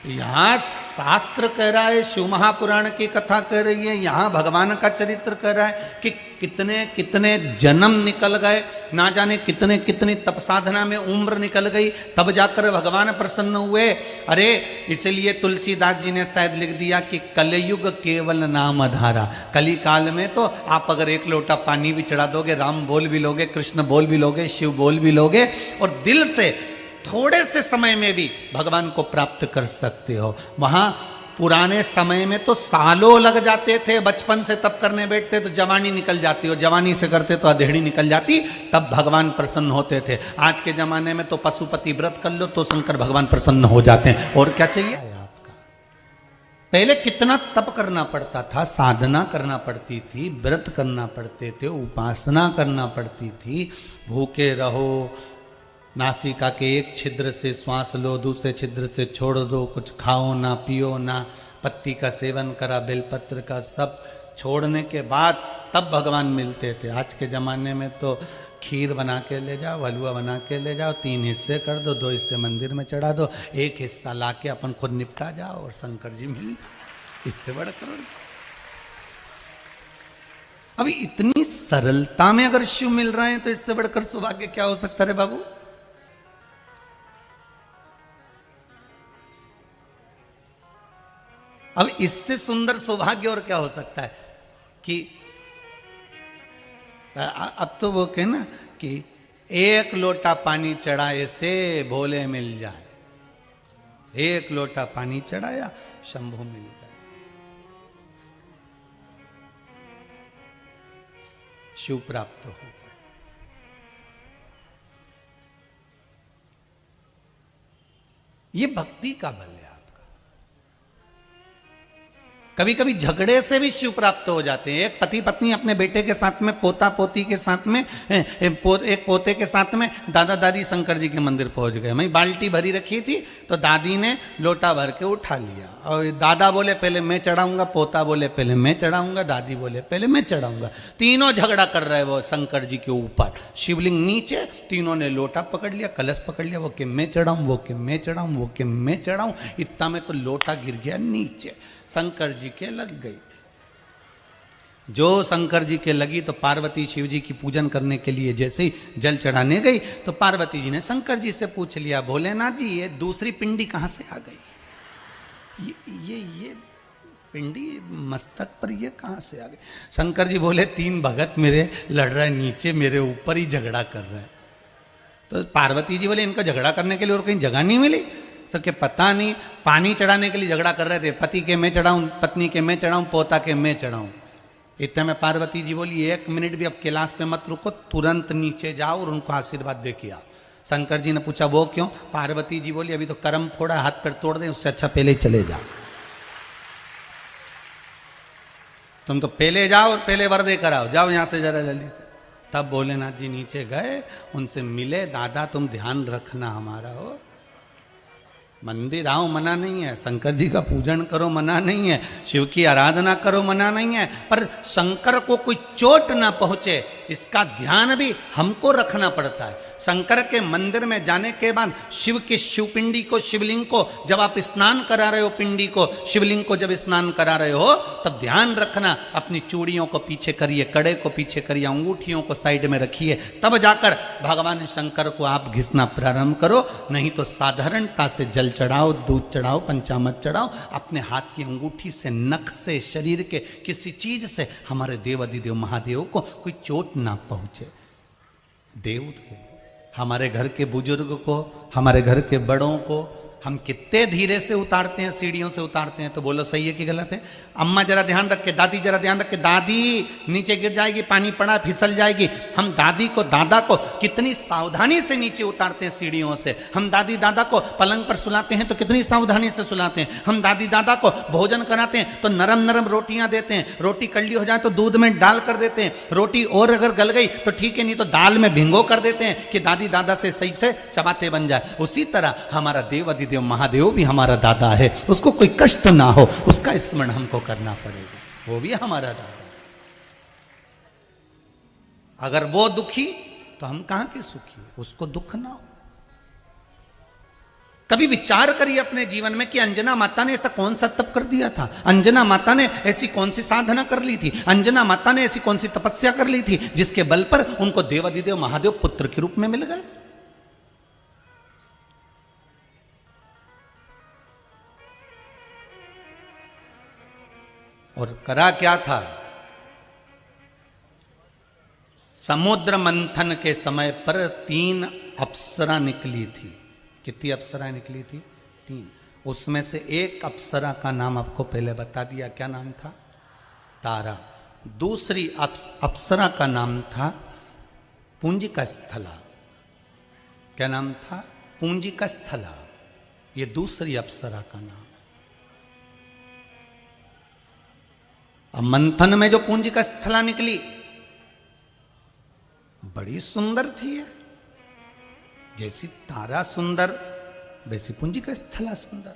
यहाँ शास्त्र कह रहा है, शिव महापुराण की कथा कह रही है, यहाँ भगवान का चरित्र कह रहा है कि कितने कितने जन्म निकल गए, ना जाने कितने कितनी तप साधना में उम्र निकल गई, तब जाकर भगवान प्रसन्न हुए। अरे इसलिए तुलसीदास जी ने शायद लिख दिया कि कलयुग केवल नाम आधारा। कली काल में तो आप अगर एक लोटा पानी भी चढ़ा दोगे, राम बोल भी लोगे, कृष्ण बोल भी लोगे, शिव बोल भी लोगे, और दिल से थोड़े से समय में भी भगवान को प्राप्त कर सकते हो। वहां पुराने समय में तो सालों लग जाते थे, बचपन से तप करने बैठते तो जवानी निकल जाती, और जवानी से करते तो अधेड़ी निकल जाती, तब भगवान प्रसन्न होते थे। आज के जमाने में तो पशुपति व्रत कर लो तो शंकर भगवान प्रसन्न हो जाते हैं। और क्या चाहिए आपका? पहले कितना तप करना पड़ता था, साधना करना पड़ती थी, व्रत करना पड़ते थे, उपासना करना पड़ती थी। भूखे रहो, नासिका के एक छिद्र से श्वास लो, दूसरे छिद्र से छोड़ दो, कुछ खाओ ना, पियो ना, पत्ती का सेवन करा, बेलपत्र का, सब छोड़ने के बाद तब भगवान मिलते थे। आज के ज़माने में तो खीर बना के ले जाओ, हलवा बना के ले जाओ, 3 हिस्से कर दो, 2 हिस्से मंदिर में चढ़ा दो, 1 हिस्सा ला के अपन खुद निपटा जाओ और शंकर जी मिल जाओ। इससे बढ़कर अभी इतनी सरलता में अगर शिव मिल रहे हैं तो इससे बढ़कर सौभाग्य क्या हो सकता है बाबू? अब इससे सुंदर सौभाग्य और क्या हो सकता है कि अब तो वो कहे ना कि 1 लोटा पानी चढ़ाए से भोले मिल जाए। 1 लोटा पानी चढ़ाया, शंभु मिल गए, शिव प्राप्त हो गए। ये भक्ति का बल है। कभी कभी झगड़े से भी शिव प्राप्त हो जाते हैं। एक पति पत्नी अपने बेटे के साथ में, पोता पोती के साथ में, एक पोते के साथ में दादा दादी शंकर जी के मंदिर पहुंच गए। मैं बाल्टी भरी रखी थी तो दादी ने लोटा भर के उठा लिया, और दादा बोले पहले मैं चढ़ाऊंगा, पोता बोले पहले मैं चढ़ाऊंगा, दादी बोले पहले मैं चढ़ाऊंगा। तीनों झगड़ा कर रहे वो शंकर जी के ऊपर। शिवलिंग नीचे, तीनों ने लोटा पकड़ लिया, कलश पकड़ लिया, वो कि मैं चढ़ाऊं, वो कि मैं चढ़ाऊं, वो कि मैं चढ़ाऊं। इतना में तो लोटा गिर गया नीचे, शंकर जी के लग गई। जो शंकर जी के लगी तो पार्वती शिव जी की पूजन करने के लिए जैसे ही जल चढ़ाने गई तो पार्वती जी ने शंकर जी से पूछ लिया, भोलेनाथ जी ये दूसरी पिंडी कहां से आ गई? ये पिंडी मस्तक पर ये कहां से आ गई? शंकर जी बोले 3 भगत मेरे लड़ रहे नीचे, मेरे ऊपर ही झगड़ा कर रहे हैं। तो पार्वती जी बोले इनको झगड़ा करने के लिए और कहीं जगह नहीं मिली? तो क्या पता नहीं, पानी चढ़ाने के लिए झगड़ा कर रहे थे, पति के मैं चढ़ाऊं, पत्नी के मैं चढ़ाऊं, पोता के मैं चढ़ाऊं। इतने में पार्वती जी बोली 1 मिनट भी अब कैलाश पे मत रुको, तुरंत नीचे जाओ और उनको आशीर्वाद दे के आओ। शंकर जी ने पूछा वो क्यों? पार्वती जी बोली अभी तो कर्म फोड़ा, हाथ पैर तोड़ दें, उससे अच्छा पहले ही चले जाओ। तुम तो पहले जाओ और पहले वर दे कर आओ, जाओ यहां से जरा जल्दी से। तब भोलेनाथ जी नीचे गए, उनसे मिले, दादा तुम ध्यान रखना हमारा, हो मंदिर आओ मना नहीं है, शंकर जी का पूजन करो मना नहीं है, शिव की आराधना करो मना नहीं है, पर शंकर को कोई चोट ना पहुंचे इसका ध्यान भी हमको रखना पड़ता है। शंकर के मंदिर में जाने के बाद शिव की शिवपिंडी को, शिवलिंग को जब आप स्नान करा रहे हो, पिंडी को, शिवलिंग को जब स्नान करा रहे हो तब ध्यान रखना, अपनी चूड़ियों को पीछे करिए, कड़े को पीछे करिए, अंगूठियों को साइड में रखिए, तब जाकर भगवान शंकर को आप घिसना प्रारंभ करो। नहीं तो साधारणता से जल चढ़ाओ, दूध चढ़ाओ, पंचामृत चढ़ाओ, अपने हाथ की अंगूठी से, नख से, शरीर के किसी चीज से हमारे देव अधिदेव महादेव को कोई चोट ना पहुंचे। देव हमारे घर के बुजुर्ग को, हमारे घर के बड़ों को हम कितने धीरे से उतारते हैं, सीढ़ियों से उतारते हैं। तो बोलो सही है कि गलत है? अम्मा जरा ध्यान रख के, दादी जरा ध्यान रख के, दादी नीचे गिर जाएगी, पानी पड़ा फिसल जाएगी। हम दादी को, दादा को कितनी सावधानी से नीचे उतारते हैं सीढ़ियों से। हम दादी दादा को पलंग पर सुलाते हैं तो कितनी सावधानी से सुलाते हैं। हम दादी दादा को भोजन कराते हैं तो नरम नरम रोटियां देते हैं, रोटी कड़ली हो जाए तो दूध में डाल कर देते हैं, रोटी और अगर गल गई तो ठीक है, नहीं तो दाल में भिंगो कर देते हैं कि दादी दादा से सही से चबाते बन जाए। उसी तरह हमारा देव अधिदेव महादेव भी हमारा दादा है, उसको कोई कष्ट ना हो उसका स्मरण हमको करना पड़ेगा, वो भी हमारा दादा। अगर वो दुखी तो हम कहां के सुखी, उसको दुख ना हो। कभी विचार करिए अपने जीवन में कि अंजना माता ने ऐसा कौन सा तप कर दिया था, अंजना माता ने ऐसी कौन सी साधना कर ली थी, अंजना माता ने ऐसी कौन सी तपस्या कर ली थी जिसके बल पर उनको देव अधिदेव महादेव पुत्र के रूप में मिल गए। और करा क्या था? समुद्र मंथन के समय पर 3 अप्सरा निकली थी। कितनी अप्सरा निकली थी? 3। उसमें से एक अप्सरा का नाम आपको पहले बता दिया, क्या नाम था? तारा। दूसरी अप्सरा का नाम था पुंजिका स्थला। क्या नाम था? पुंजिका स्थला। ये दूसरी अप्सरा का नाम। अब मंथन में जो पुंजिका स्थला निकली बड़ी सुंदर थी। जैसी तारा सुंदर वैसी पुंजिका स्थला सुंदर।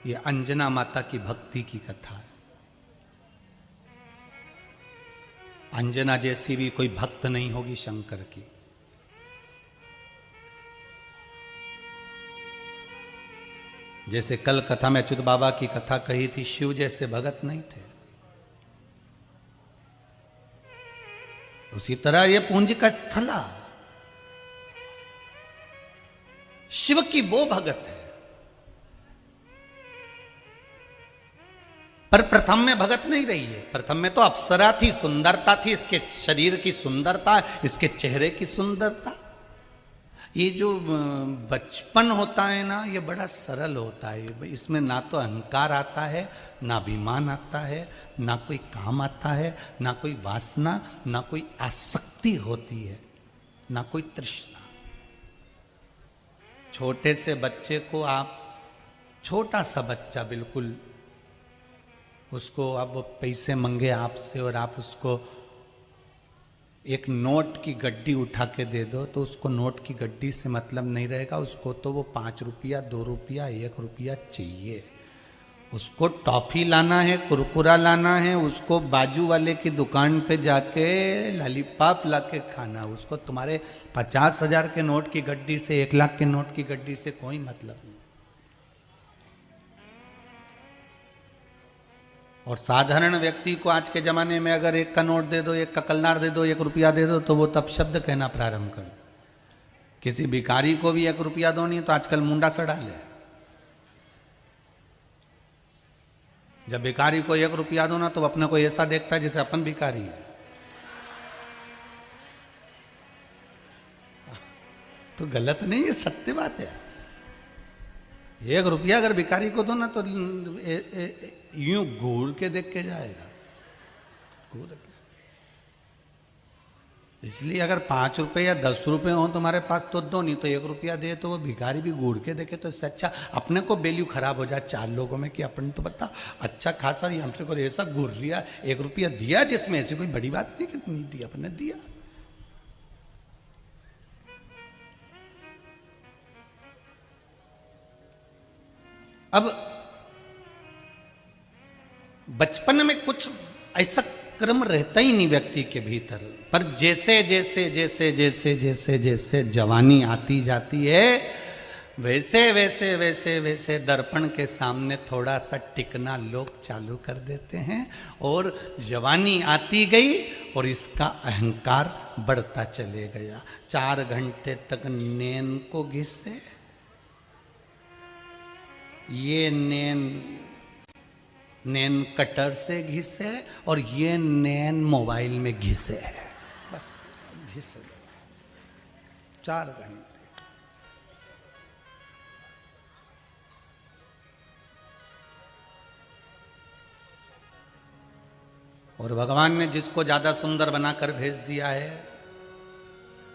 ये अंजना माता की भक्ति की कथा है। अंजना जैसी भी कोई भक्त नहीं होगी शंकर की। जैसे कल कथा में अच्युत बाबा की कथा कही थी, शिव जैसे भगत नहीं थे, उसी तरह ये पुंजिका स्थला शिव की वो भगत है। पर प्रथम में भगत नहीं रही है। प्रथम में तो अप्सरा थी, सुंदरता थी, इसके शरीर की सुंदरता, इसके चेहरे की सुंदरता। ये जो बचपन होता है ना, ये बड़ा सरल होता है। इसमें ना तो अहंकार आता है, ना अभिमान आता है, ना कोई काम आता है, ना कोई वासना, ना कोई आसक्ति होती है, ना कोई तृष्णा। छोटे से बच्चे को आप, छोटा सा बच्चा बिल्कुल, उसको अब पैसे मंगे आपसे और आप उसको एक नोट की गड्डी उठा के दे दो तो उसको नोट की गड्डी से मतलब नहीं रहेगा। उसको तो वो 5 रुपया, 2 रुपया, 1 रुपया चाहिए। उसको टॉफी लाना है, कुरकुरा लाना है, उसको बाजू वाले की दुकान पे जाके लॉलीपॉप ला के खाना। उसको तुम्हारे 50,000 के नोट की गड्डी से, 1 लाख के नोट की गड्डी से कोई मतलब नहीं। और साधारण व्यक्ति को आज के ज़माने में अगर 1 का नोट दे दो, 1 का कलनार दे दो, 1 रुपया दे दो तो वो तब शब्द कहना प्रारंभ कर। किसी भिखारी को भी 1 रुपया दो नहीं तो आजकल मुंडा सड़ा ले। जब भिखारी को 1 रुपया दो ना तो अपने को ऐसा देखता है जैसे अपन भिखारी है। तो गलत नहीं है, सत्य बात है। 1 रुपया अगर भिखारी को दो ना तो यूं घूर के देख के जाएगा। इसलिए अगर 5 रुपए या 10 रुपए हो तुम्हारे पास तो दो, नहीं तो 1 रुपया दे तो वो भिखारी भी घूर के देखे तो इससे अच्छा अपने को वैल्यू खराब हो जाए 4 लोगों में कि अपन तो बता अच्छा खासा ही हमसे को ऐसा घूर लिया, 1 रुपया दिया जिसमें ऐसी कोई बड़ी बात नहीं कितनी दी, अपने दिया। अब बचपन में कुछ ऐसा क्रम रहता ही नहीं व्यक्ति के भीतर, पर जैसे जैसे जैसे जैसे जैसे जैसे जवानी आती जाती है वैसे वैसे वैसे वैसे दर्पण के सामने थोड़ा सा टिकना लोग चालू कर देते हैं और जवानी आती गई और इसका अहंकार बढ़ता चले गया। 4 घंटे तक नैन को घिसे, ये नैन कटर से घिसे और ये नैन मोबाइल में घिसे है, बस घिसे 4 घंटे। और भगवान ने जिसको ज्यादा सुंदर बनाकर भेज दिया है,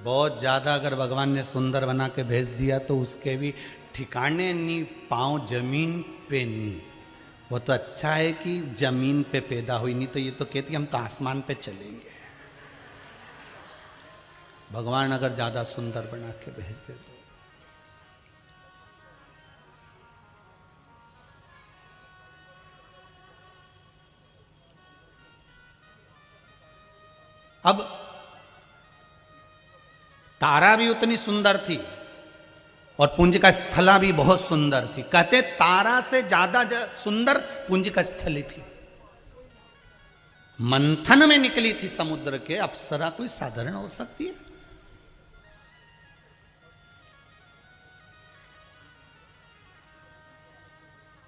बहुत ज्यादा अगर भगवान ने सुंदर बना के भेज दिया तो उसके भी ठिकाने नहीं, पांव जमीन पे नहीं। वो तो अच्छा है कि जमीन पे पैदा हुई, नहीं तो ये तो कहती हम तो आसमान पे चलेंगे। भगवान अगर ज्यादा सुंदर बना के भेज दे तो। अब तारा भी उतनी सुंदर थी और पुंजिका स्थला भी बहुत सुंदर थी। कहते तारा से ज्यादा सुंदर पुंजिका स्थली थी। मंथन में निकली थी समुद्र के, अप्सरा कोई साधारण हो सकती है?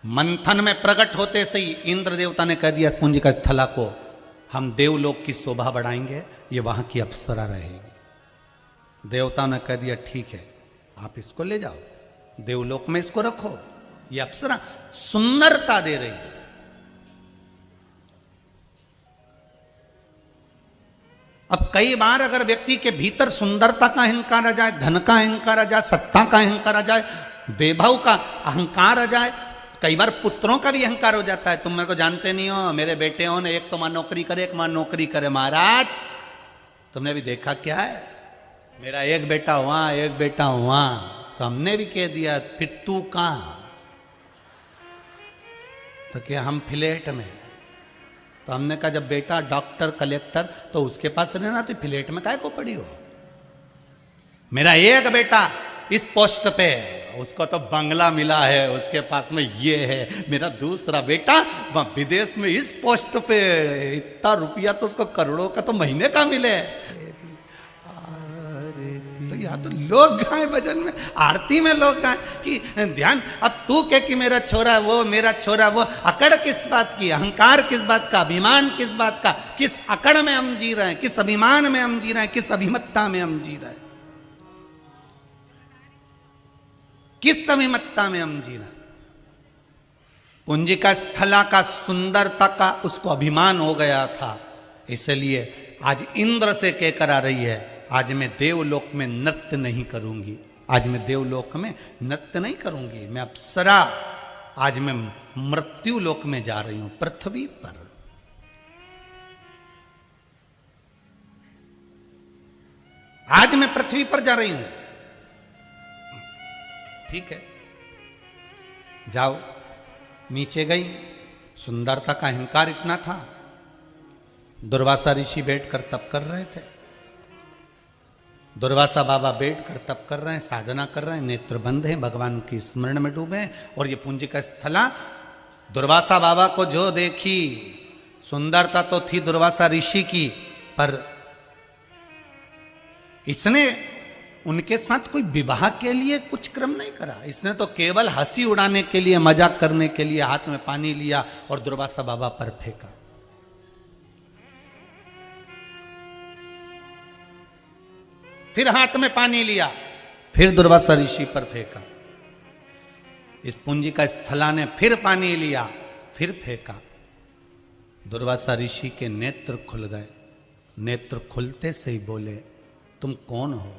मंथन में प्रकट होते से ही इंद्र देवता ने कह दिया पुंजिका स्थला को हम देवलोक की शोभा बढ़ाएंगे, ये वहां की अप्सरा रहेगी। देवता ने कह दिया ठीक है, आप इसको ले जाओ, देवलोक में इसको रखो, ये अप्सरा सुंदरता दे रही है। अब कई बार अगर व्यक्ति के भीतर सुंदरता का अहंकार आ जाए, धन का अहंकार आ जाए, सत्ता का अहंकार आ जाए, वैभव का अहंकार आ जाए, कई बार पुत्रों का भी अहंकार हो जाता है। तुम मेरे को जानते नहीं हो, मेरे बेटे हो ने, एक तो मां नौकरी करे, एक मां नौकरी करे। महाराज तुमने भी देखा क्या है, मेरा एक बेटा हुआ, एक बेटा हुआ, तो हमने भी कह दिया फिर तू कहां, तो क्या हम फ्लैट में। तो हमने कहा जब बेटा डॉक्टर कलेक्टर तो उसके पास रहना, तो फ्लैट में काहे को पड़ी हो। मेरा एक बेटा इस पोस्ट पे है, उसको तो बंगला मिला है, उसके पास में ये है। मेरा दूसरा बेटा वहां विदेश में इस पोस्ट पे, इतना रुपया तो उसको करोड़ों का तो महीने का मिले। तो यहाँ तो लोग गाए भजन में, आरती में लोग गाए कि ध्यान, अब तू कह कि मेरा छोरा वो, मेरा छोरा वो, अकड़ किस बात की, अहंकार किस बात का, अभिमान किस बात का, किस अकड़ में हम जी रहे हैं, किस अभिमान में हम जी रहे हैं, किस अभिमत्ता में हम जी रहे हैं, किस अभिमत्ता में हम जी रहे हैं। पुंजिका स्थला का, सुंदरता का उसको अभिमान हो गया था, इसलिए आज इंद्र से कहकर आ रही है आज मैं देवलोक में नृत्य नहीं करूंगी, आज मैं देवलोक में नृत्य नहीं करूंगी, मैं अप्सरा, आज मैं मृत्यु लोक में जा रही हूं, पृथ्वी पर। आज मैं पृथ्वी पर जा रही हूं। ठीक है, जाओ। नीचे गई, सुंदरता का अहंकार इतना था, दुर्वासा ऋषि बैठकर तप कर रहे थे, दुर्वासा बाबा बैठकर तप कर रहे हैं, साधना कर रहे हैं, नेत्र बंद हैं, भगवान की स्मरण में डूबे हैं। और ये पुंजिका स्थला दुर्वासा बाबा को जो देखी, सुंदरता तो थी दुर्वासा ऋषि की, पर इसने उनके साथ कोई विवाह के लिए कुछ क्रम नहीं करा। इसने तो केवल हंसी उड़ाने के लिए, मजाक करने के लिए हाथ में पानी लिया और दुर्वासा बाबा पर फेंका। फिर हाथ में पानी लिया, फिर दुर्वासा ऋषि पर फेंका। इस पुंजिका स्थला ने फिर पानी लिया, फिर फेंका। दुर्वासा ऋषि के नेत्र खुल गए। नेत्र खुलते से ही बोले, तुम कौन हो?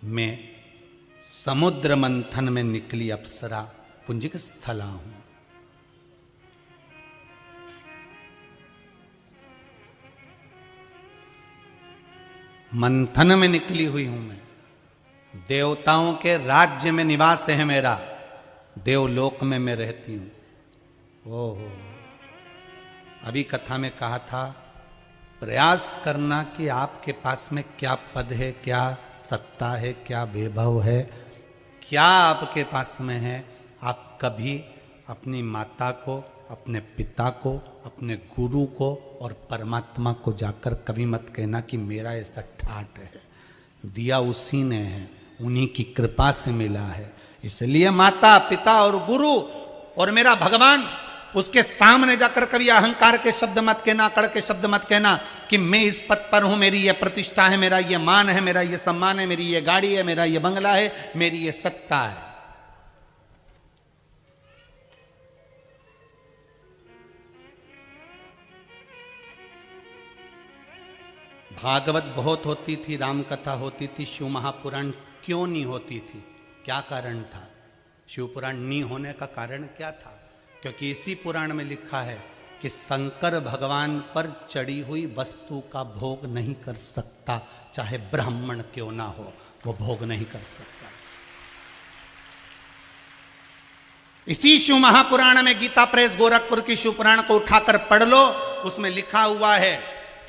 मैं समुद्र मंथन में निकली अप्सरा पुंजिका स्थला हूं। मंथन में निकली हुई हूं मैं, देवताओं के राज्य में निवास है मेरा, देवलोक में मैं रहती हूं। ओहो, अभी कथा में कहा था प्रयास करना कि आपके पास में क्या पद है, क्या सत्ता है, क्या वैभव है, क्या आपके पास में है। आप कभी अपनी माता को, अपने पिता को, अपने गुरु को और परमात्मा को जाकर कभी मत कहना कि मेरा ऐसा ठाट है, दिया उसी ने है, उन्हीं की कृपा से मिला है। इसलिए माता, पिता और गुरु और मेरा भगवान, उसके सामने जाकर कभी अहंकार के शब्द मत कहना, अकड़ के शब्द मत कहना कि मैं इस पद पर हूं, मेरी ये प्रतिष्ठा है, मेरा ये मान है, मेरा ये सम्मान है, मेरी ये गाड़ी है, मेरा ये बंगला है, मेरी ये सत्ता है। भागवत बहुत होती थी, राम कथा होती थी, शिव महापुराण क्यों नहीं होती थी? क्या कारण था? शिव पुराण नहीं होने का कारण क्या था? क्योंकि इसी पुराण में लिखा है कि शंकर भगवान पर चढ़ी हुई वस्तु का भोग नहीं कर सकता, चाहे ब्राह्मण क्यों ना हो, वो भोग नहीं कर सकता। इसी शिव महापुराण में, गीता प्रेस गोरखपुर की शिव पुराण को उठाकर पढ़ लो, उसमें लिखा हुआ है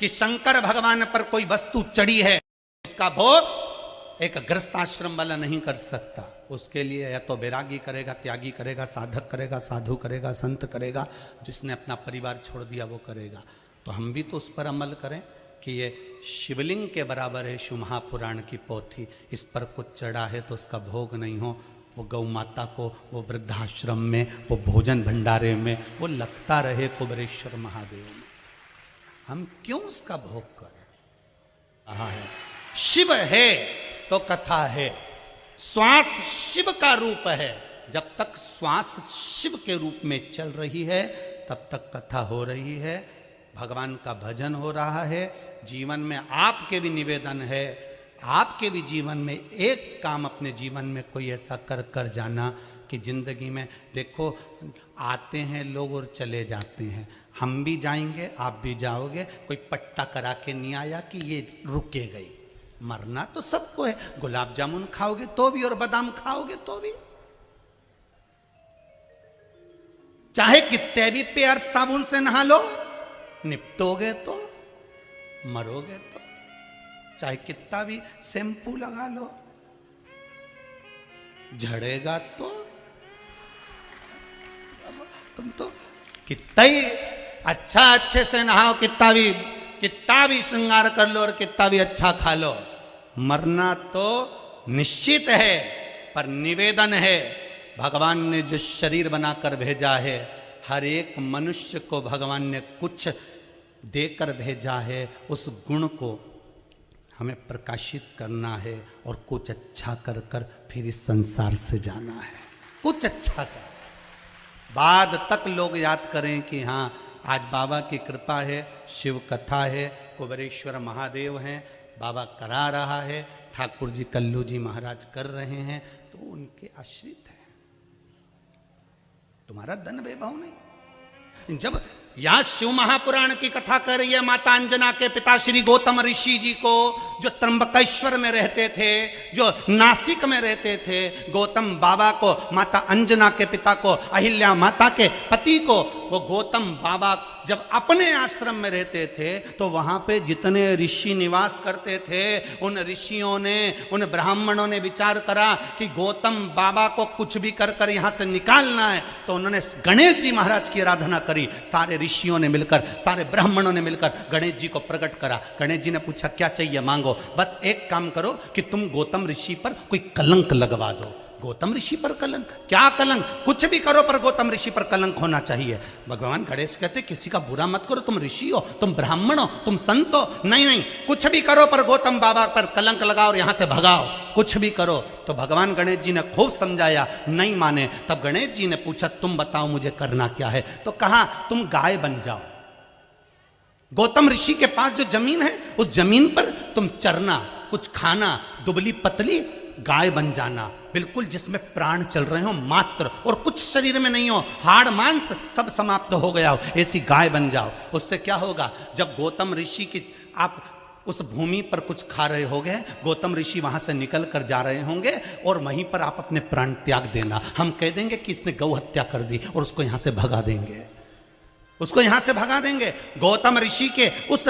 कि शंकर भगवान पर कोई वस्तु चढ़ी है, उसका भोग एक गृहस्थ आश्रम वाला नहीं कर सकता। उसके लिए या तो बैरागी करेगा, त्यागी करेगा, साधक करेगा, साधु करेगा, संत करेगा, जिसने अपना परिवार छोड़ दिया वो करेगा। तो हम भी तो उस पर अमल करें कि ये शिवलिंग के बराबर है शिव महापुराण की पोथी, इस पर कुछ चढ़ा है तो उसका भोग नहीं हो, वो गौ माता को, वो वृद्धाश्रम में, वो भोजन भंडारे में, वो लगता रहे कुबेरेश्वर महादेव में। हम क्यों उसका भोग करें? कहा है शिव है तो कथा है। श्वास शिव का रूप है। जब तक श्वास शिव के रूप में चल रही है तब तक कथा हो रही है, भगवान का भजन हो रहा है। जीवन में आपके भी निवेदन है, आपके भी जीवन में एक काम अपने जीवन में कोई ऐसा कर कर जाना कि जिंदगी में देखो आते हैं लोग और चले जाते हैं, हम भी जाएंगे आप भी जाओगे। कोई पट्टा करा के नहीं आया कि ये रुके गई। मरना तो सबको है। गुलाब जामुन खाओगे तो भी और बादाम खाओगे तो भी, चाहे कितने भी प्यार साबुन से नहा लो निपटोगे तो, मरोगे तो। चाहे कितना भी शैम्पू लगा लो झड़ेगा तो। तुम तो कितना ही अच्छे से नहाओ, कितना भी श्रृंगार कर लो और कितना भी अच्छा खा लो, मरना तो निश्चित है। पर निवेदन है, भगवान ने जो शरीर बनाकर भेजा है, हर एक मनुष्य को भगवान ने कुछ देकर भेजा है। उस गुण को हमें प्रकाशित करना है और कुछ अच्छा कर कर फिर इस संसार से जाना है। कुछ अच्छा कर, बाद तक लोग याद करें कि हाँ आज बाबा की कृपा है, शिव कथा है, कुबेरेश्वर महादेव हैं, बाबा करा रहा है, ठाकुर जी कल्लू जी महाराज कर रहे हैं, तो उनके आश्रित है। तुम्हारा धन वैभव नहीं। जब यहां शिव महापुराण की कथा कर रही है माता अंजना के पिता श्री गौतम ऋषि जी को, जो त्र्यंबकेश्वर में रहते थे, जो नासिक में रहते थे, गौतम बाबा को, माता अंजना के पिता को, अहिल्या माता के पति को, वो गौतम बाबा जब अपने आश्रम में रहते थे तो वहां पे जितने ऋषि निवास करते थे, उन ऋषियों ने, उन ब्राह्मणों ने विचार करा कि गौतम बाबा को कुछ भी कर कर यहां से निकालना है, तो उन्होंने गणेश जी महाराज की आराधना करी। सारे ऋषियों ने मिलकर, सारे ब्राह्मणों ने मिलकर गणेश जी को प्रकट करा। गणेश जी ने पूछा क्या चाहिए मांगो, बस एक काम करो कि तुम गौतम ऋषि पर कोई कलंक लगवा दो। गौतम ऋषि पर कलंक? क्या कलंक? कुछ भी करो पर गौतम ऋषि पर कलंक होना चाहिए। भगवान गणेश कहते किसी का बुरा मत करो, तुम ऋषि हो, तुम ब्राह्मण हो, तुम संत हो, नहीं कुछ भी करो पर गौतम बाबा पर कलंक लगाओ और यहां से भगाओ, कुछ भी करो। तो भगवान गणेश जी ने खूब समझाया, नहीं माने। तब गणेश जी ने पूछा तुम बताओ मुझे करना क्या है, तो कहा तुम गाय बन जाओ। गौतम ऋषि के पास जो जमीन है उस जमीन पर तुम चरना, कुछ खाना, दुबली पतली गाय बन जाना, बिल्कुल जिसमें प्राण चल रहे हो मात्र, और कुछ शरीर में नहीं हो, हाड़ मांस सब समाप्त हो गया हो, ऐसी गाय बन जाओ। उससे क्या होगा, जब गौतम ऋषि की आप उस भूमि पर कुछ खा रहे होगे, गौतम ऋषि वहां से निकल कर जा रहे होंगे और वहीं पर आप अपने प्राण त्याग देना। हम कह देंगे कि इसने गौ हत्या कर दी और उसको यहां से भगा देंगे, उसको यहां से भगा देंगे। गौतम ऋषि के उस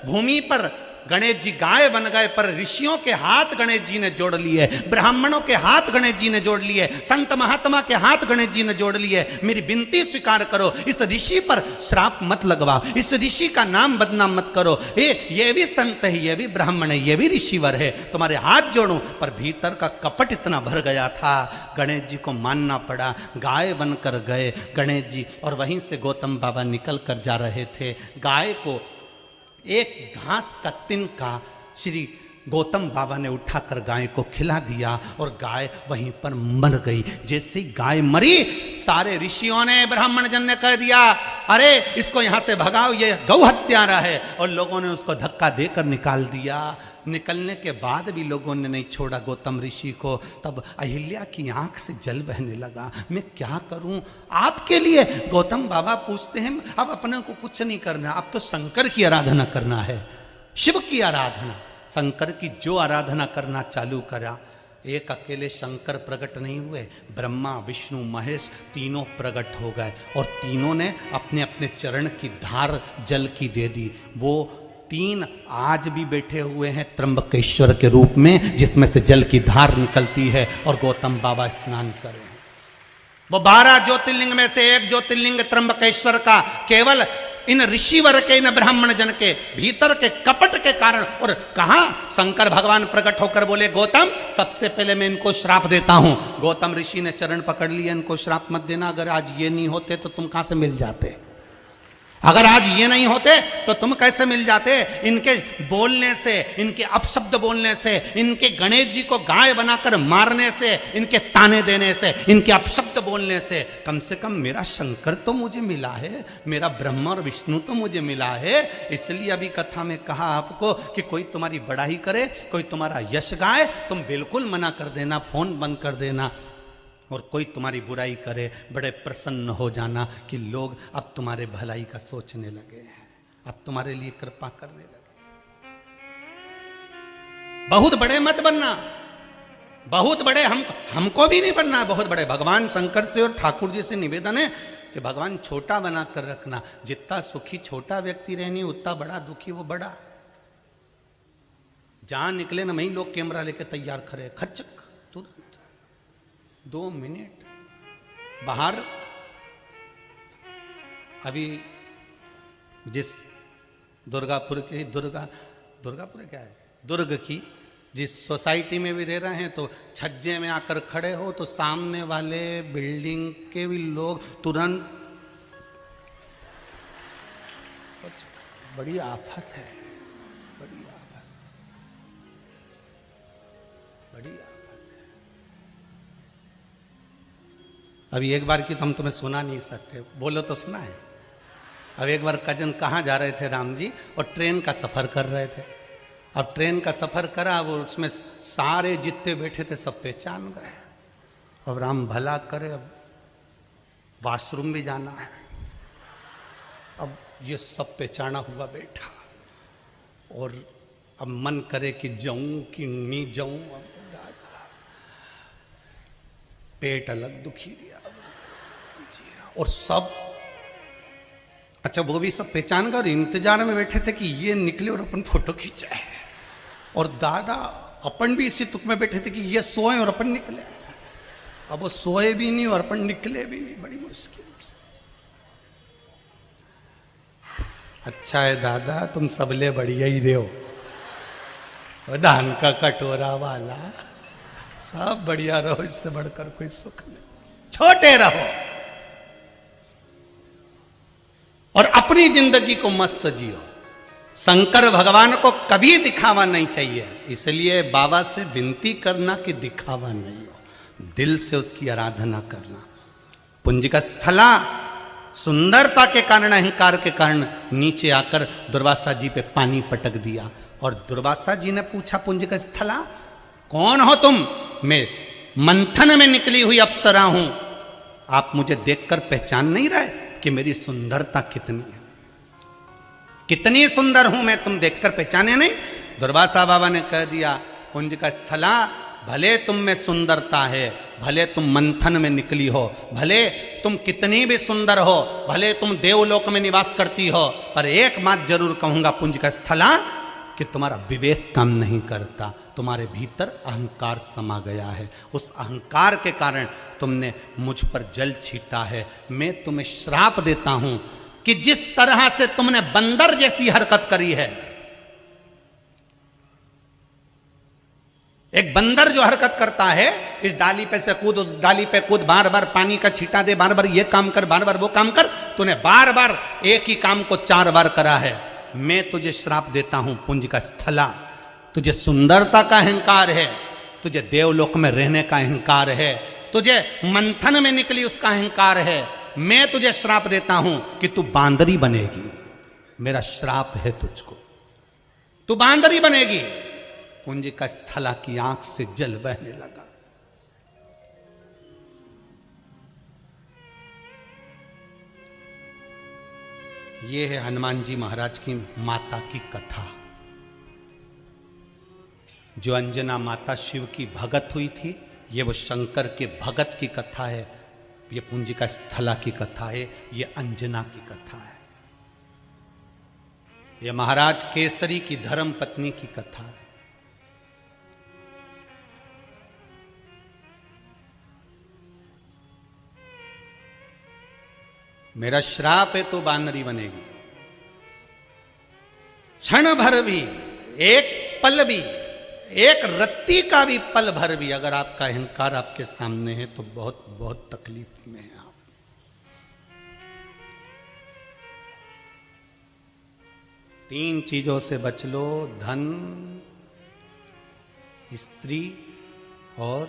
भूमि पर गणेश जी गाय बन गए, पर ऋषियों के हाथ गणेश जी ने जोड़ लिए, ब्राह्मणों के हाथ गणेश जी ने जोड़ लिए, संत महात्मा के हाथ गणेश जी ने जोड़ लिए। मेरी विनती स्वीकार करो, इस ऋषि पर श्राप मत लगवाओ, इस ऋषि का नाम बदनाम मत करो। ये भी संत है, ये भी ब्राह्मण है, ये भी ऋषिवर है, तुम्हारे हाथ जोड़ो। पर भीतर का कपट इतना भर गया था, गणेश जी को मानना पड़ा। गाय बनकर गए गणेश जी, और वहीं से गौतम बाबा निकल कर जा रहे थे। गाय को एक घास का तिनका श्री गौतम बाबा ने उठाकर गाय को खिला दिया और गाय वहीं पर मर गई। जैसे ही गाय मरी, सारे ऋषियों ने, ब्राह्मण जन ने कह दिया अरे इसको यहां से भगाओ, ये गौ हत्यारा है, और लोगों ने उसको धक्का देकर निकाल दिया। निकलने के बाद भी लोगों ने नहीं छोड़ा गौतम ऋषि को। तब अहिल्या की आंख से जल बहने लगा, मैं क्या करूं आपके लिए। गौतम बाबा पूछते हैं अब अपने को कुछ नहीं करना, अब तो शंकर की आराधना करना है, शिव की आराधना। शंकर की जो आराधना करना चालू करा, एक अकेले शंकर प्रकट नहीं हुए, ब्रह्मा विष्णु महेश तीनों प्रकट हो गए, और तीनों ने अपने अपने चरण की धार जल की दे दी। वो तीन आज भी बैठे हुए हैं त्र्यंबकेश्वर के रूप में, जिसमें से जल की धार निकलती है और गौतम बाबा स्नान कर रहे हैं। वो 12 ज्योतिर्लिंग में से एक ज्योतिर्लिंग त्र्यंबकेश्वर का केवल इन ऋषिवर के, इन ब्राह्मण जन के भीतर के कपट के कारण। और कहा शंकर भगवान प्रकट होकर बोले गौतम सबसे पहले मैं इनको श्राप देता हूं। गौतम ऋषि ने चरण पकड़ लिया, इनको श्राप मत देना, अगर आज ये नहीं होते तो तुम कहां से मिल जाते, अगर आज ये नहीं होते तो तुम कैसे मिल जाते? इनके बोलने से, इनके अपशब्द बोलने से, इनके गणेश जी को गाय बनाकर मारने से, इनके ताने देने से, इनके अपशब्द बोलने से कम से कम मेरा शंकर तो मुझे मिला है, मेरा ब्रह्मा और विष्णु तो मुझे मिला है। इसलिए अभी कथा में कहा आपको कि कोई तुम्हारी बड़ाई करे, कोई तुम्हारा यश गाए, तुम बिल्कुल मना कर देना, फोन बंद कर देना। और कोई तुम्हारी बुराई करे, बड़े प्रसन्न हो जाना कि लोग अब तुम्हारे भलाई का सोचने लगे हैं, अब तुम्हारे लिए कृपा करने लगे। बहुत बड़े मत बनना, बहुत बड़े हमको भी नहीं बनना बहुत बड़े। भगवान शंकर से और ठाकुर जी से निवेदन है कि भगवान छोटा बना कर रखना। जितना सुखी छोटा व्यक्ति रहनी, उतना बड़ा दुखी वो बड़ा। जहां निकले ना वहीं लोग कैमरा लेके तैयार खड़े, खच्चक तुरंत 2 मिनट बाहर। अभी जिस दुर्गापुर की दुर्गापुर क्या है, दुर्ग की जिस सोसाइटी में भी रह रहे हैं, तो छज्जे में आकर खड़े हो तो सामने वाले बिल्डिंग के भी लोग तुरंत, बड़ी आफत है, बड़ी आफत, बड़ी आफत। अभी एक बार की तो हम तुम्हें सुना नहीं सकते, बोलो तो सुना है। अब एक बार कजन कहाँ जा रहे थे राम जी, और ट्रेन का सफ़र कर रहे थे। अब ट्रेन का सफ़र करा, वो उसमें सारे जितने बैठे थे सब पहचान गए। अब राम भला करे, अब वॉशरूम भी जाना है। अब ये सब पहचाना हुआ बैठा, और अब मन करे कि जाऊं कि नहीं जाऊं। अब दादा पेट अलग दुखी गया, और सब अच्छा वो भी सब पहचान गए और इंतजार में बैठे थे कि ये निकले और अपन फोटो खींचाए। और दादा अपन भी इसी तुक में बैठे थे कि ये सोए और अपन निकले। अब वो सोए भी नहीं और अपन निकले भी नहीं, बड़ी मुश्किल से। अच्छा है दादा, तुम सबले बढ़िया ही रहो, धान का कटोरा वाला, सब बढ़िया रहो, इससे बढ़कर कोई सुख नहीं। छोटे रहो और अपनी जिंदगी को मस्त जियो। शंकर भगवान को कभी दिखावा नहीं चाहिए, इसलिए बाबा से विनती करना कि दिखावा नहीं हो, दिल से उसकी आराधना करना। पुंजिका स्थला सुंदरता के कारण, अहंकार के कारण नीचे आकर दुर्वासा जी पे पानी पटक दिया। और दुर्वासा जी ने पूछा, पुंजिका स्थला कौन हो तुम? मैं मंथन में निकली हुई अप्सरा हूं, आप मुझे देखकर पहचान नहीं रहे कि मेरी सुंदरता कितनी है? कितनी सुंदर हूं मैं, तुम देखकर पहचाने नहीं? दुर्वासा बाबा ने कह दिया, पुंजिका स्थला भले तुम में सुंदरता है, भले तुम मंथन में निकली हो, भले तुम कितनी भी सुंदर हो, भले तुम देवलोक में निवास करती हो, पर एक बात जरूर कहूंगा पुंजिका स्थला कि तुम्हारा विवेक काम नहीं करता, तुम्हारे भीतर अहंकार समा गया है। उस अहंकार के कारण तुमने मुझ पर जल छीटा है। मैं तुम्हें श्राप देता हूं कि जिस तरह से तुमने बंदर जैसी हरकत करी है, एक बंदर जो हरकत करता है, इस डाली पे से कूद, उस डाली पे कूद, बार बार पानी का छींटा दे, बार बार ये काम कर, बार बार वो काम कर, तूने बार बार एक ही काम को 4 बार करा है। मैं तुझे श्राप देता हूं पुंजिका स्थला, तुझे सुंदरता का अहंकार है, तुझे देवलोक में रहने का अहंकार है, तुझे मंथन में निकली उसका अहंकार है। मैं तुझे श्राप देता हूं कि तू बांदरी बनेगी। मेरा श्राप है तुझको, तू बांदरी बनेगी। पुंजिका स्थला की आंख से जल बहने लगा। यह है हनुमान जी महाराज की माता की कथा। जो अंजना माता शिव की भगत हुई थी, ये वो शंकर के भगत की कथा है। ये पुंजिका स्थला की कथा है, ये अंजना की कथा है। ये महाराज केसरी की धर्म पत्नी की कथा है। मेरा श्राप है तो बानरी बनेगी। क्षण भर भी, एक पल भी, एक रत्ती का भी पल भर भी अगर आपका अहंकार आपके सामने है तो बहुत बहुत तकलीफ में है आप। 3 चीजों से बच लो, धन, स्त्री और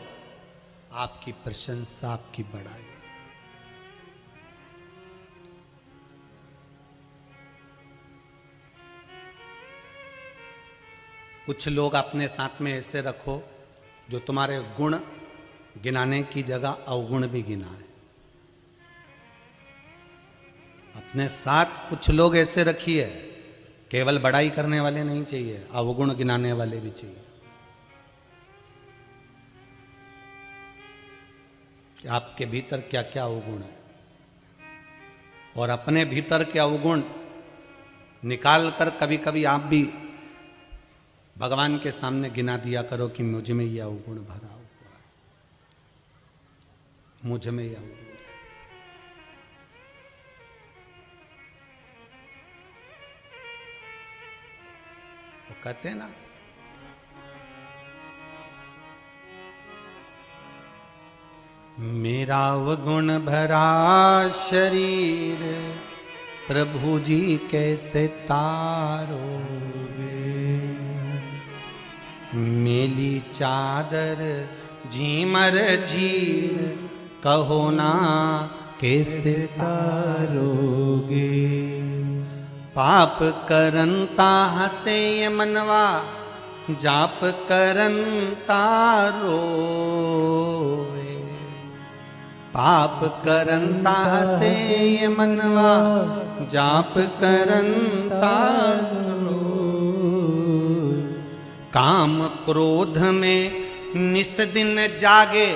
आपकी प्रशंसा, आपकी बड़ाई। कुछ लोग अपने साथ में ऐसे रखो जो तुम्हारे गुण गिनाने की जगह अवगुण भी गिनाए। अपने साथ कुछ लोग ऐसे रखिए, केवल बड़ाई करने वाले नहीं चाहिए, अवगुण गिनाने वाले भी चाहिए। कि आपके भीतर क्या क्या अवगुण है, और अपने भीतर के अवगुण निकाल कर कभी कभी आप भी भगवान के सामने गिना दिया करो कि मुझ में यह अवगुण भरा हुआ है, मुझ में यह अवगुण। वो कहते हैं ना, मेरा अवगुण भरा शरीर प्रभु जी कैसे तारोगे, मेली चादर झीमर झीर कहो ना कैसे तारोगे। पाप करंता हसे ये मनवा, जाप करंता रोवे। पाप करंता हसे ये मनवा, जाप करंता रोवे। काम क्रोध में निस दिन जागे,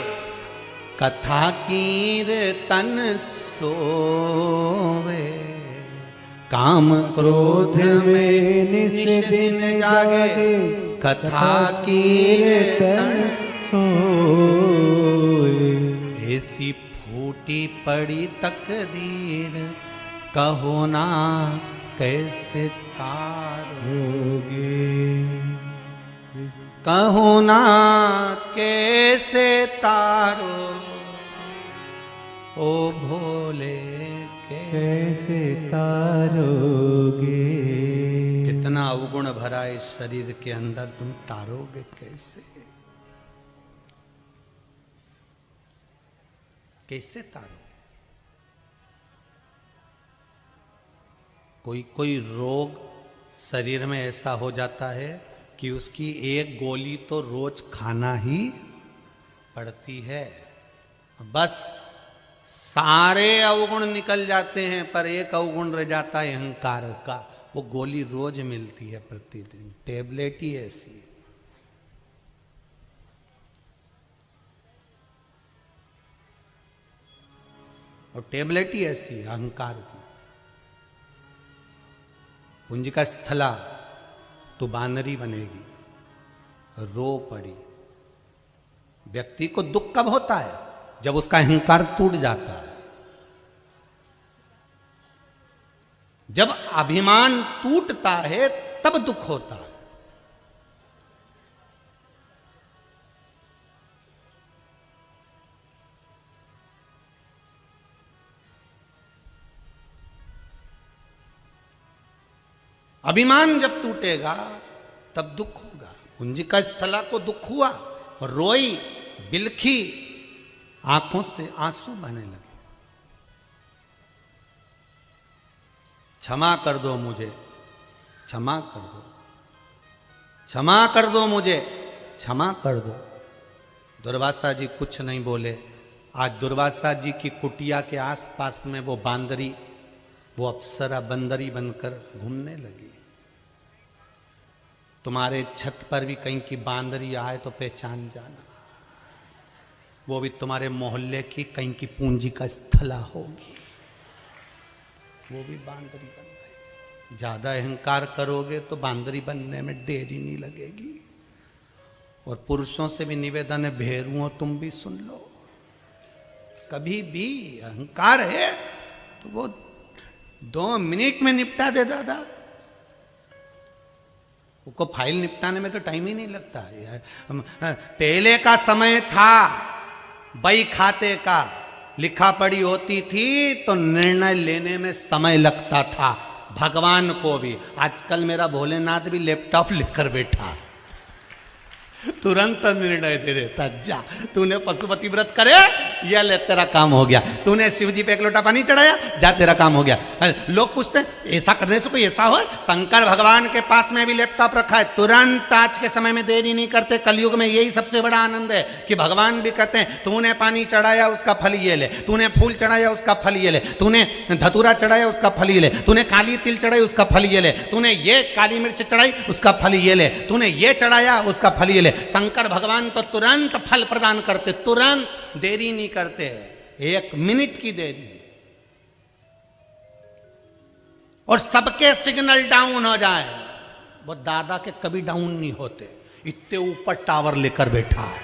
कथा कीर्तन सोवे। काम क्रोध में निस दिन जागे, कथा कीर्तन सोए। ऐसी फूटी पड़ी तकदीर कहो ना कैसे तारोगे, कहो ना कैसे तारो ओ भोले कैसे तारोगे। कितना अवगुण भरा इस शरीर के अंदर, तुम तारोगे कैसे, कैसे तारोगे। कोई कोई रोग शरीर में ऐसा हो जाता है कि उसकी एक गोली तो रोज खाना ही पड़ती है। बस सारे अवगुण निकल जाते हैं, पर एक अवगुण रह जाता है अहंकार का। वो गोली रोज मिलती है, प्रतिदिन टेबलेट ही ऐसी। और टेबलेट ही ऐसी है अहंकार की। पुंजिका स्थला तो बानरी बनेगी, रो पड़ी। व्यक्ति को दुख कब होता है, जब उसका अहंकार टूट जाता है, जब अभिमान टूटता है तब दुख होता है। अभिमान जब टूटेगा तब दुख होगा। पुंजिका स्थला को दुख हुआ, रोई, बिलखी, आंखों से आंसू बहने लगे। क्षमा कर दो मुझे, क्षमा कर दो, क्षमा कर दो मुझे, क्षमा कर दो। दुर्वासा जी कुछ नहीं बोले। आज दुर्वासा जी की कुटिया के आसपास में वो बांदरी, वो अप्सरा बंदरी बनकर घूमने लगी। तुम्हारे छत पर भी कहीं की बांदरी आए तो पहचान जाना, वो भी तुम्हारे मोहल्ले की कहीं की पूंजिका स्थला होगी, वो भी बांदरी बन गई। ज्यादा अहंकार करोगे तो बांदरी बनने में देरी नहीं लगेगी। और पुरुषों से भी निवेदन है, भेरुओं तुम भी सुन लो, कभी भी अहंकार है तो वो 2 मिनट में निपटा दे दादा। उसको फाइल निपटाने में तो टाइम ही नहीं लगता यार। पहले का समय था बही खाते का, लिखा पढ़ी होती थी तो निर्णय लेने में समय लगता था। भगवान को भी। आजकल मेरा भोलेनाथ भी लैपटॉप लेकर बैठा, तुरंत निर्णय दे देता, जा तूने पशुपति व्रत करे, यह ले तेरा काम हो गया। तूने शिव जी पे एक लोटा पानी चढ़ाया, जा तेरा काम हो गया। लोग पूछते हैं ऐसा करने से कोई ऐसा हो? शंकर भगवान के पास में भी लैपटॉप रखा है, तुरंत आज के समय में देरी नहीं करते। कलयुग में यही सबसे बड़ा आनंद है कि भगवान भी कहते हैं तूने पानी चढ़ाया उसका फल ये ले, तूने फूल चढ़ाया उसका फल ये ले, तूने धतूरा चढ़ाया उसका फल ये ले, तूने काली तिल चढ़ाई उसका फल ये ले, तूने ये काली मिर्च चढ़ाई उसका फल ये ले, तूने ये चढ़ाया उसका फल ये ले। शंकर भगवान तो तुरंत फल प्रदान करते, तुरंत देरी नहीं करते, 1 मिनट की देरी। और सबके सिग्नल डाउन हो जाए, वो दादा के कभी डाउन नहीं होते, इतने ऊपर टावर लेकर बैठा है।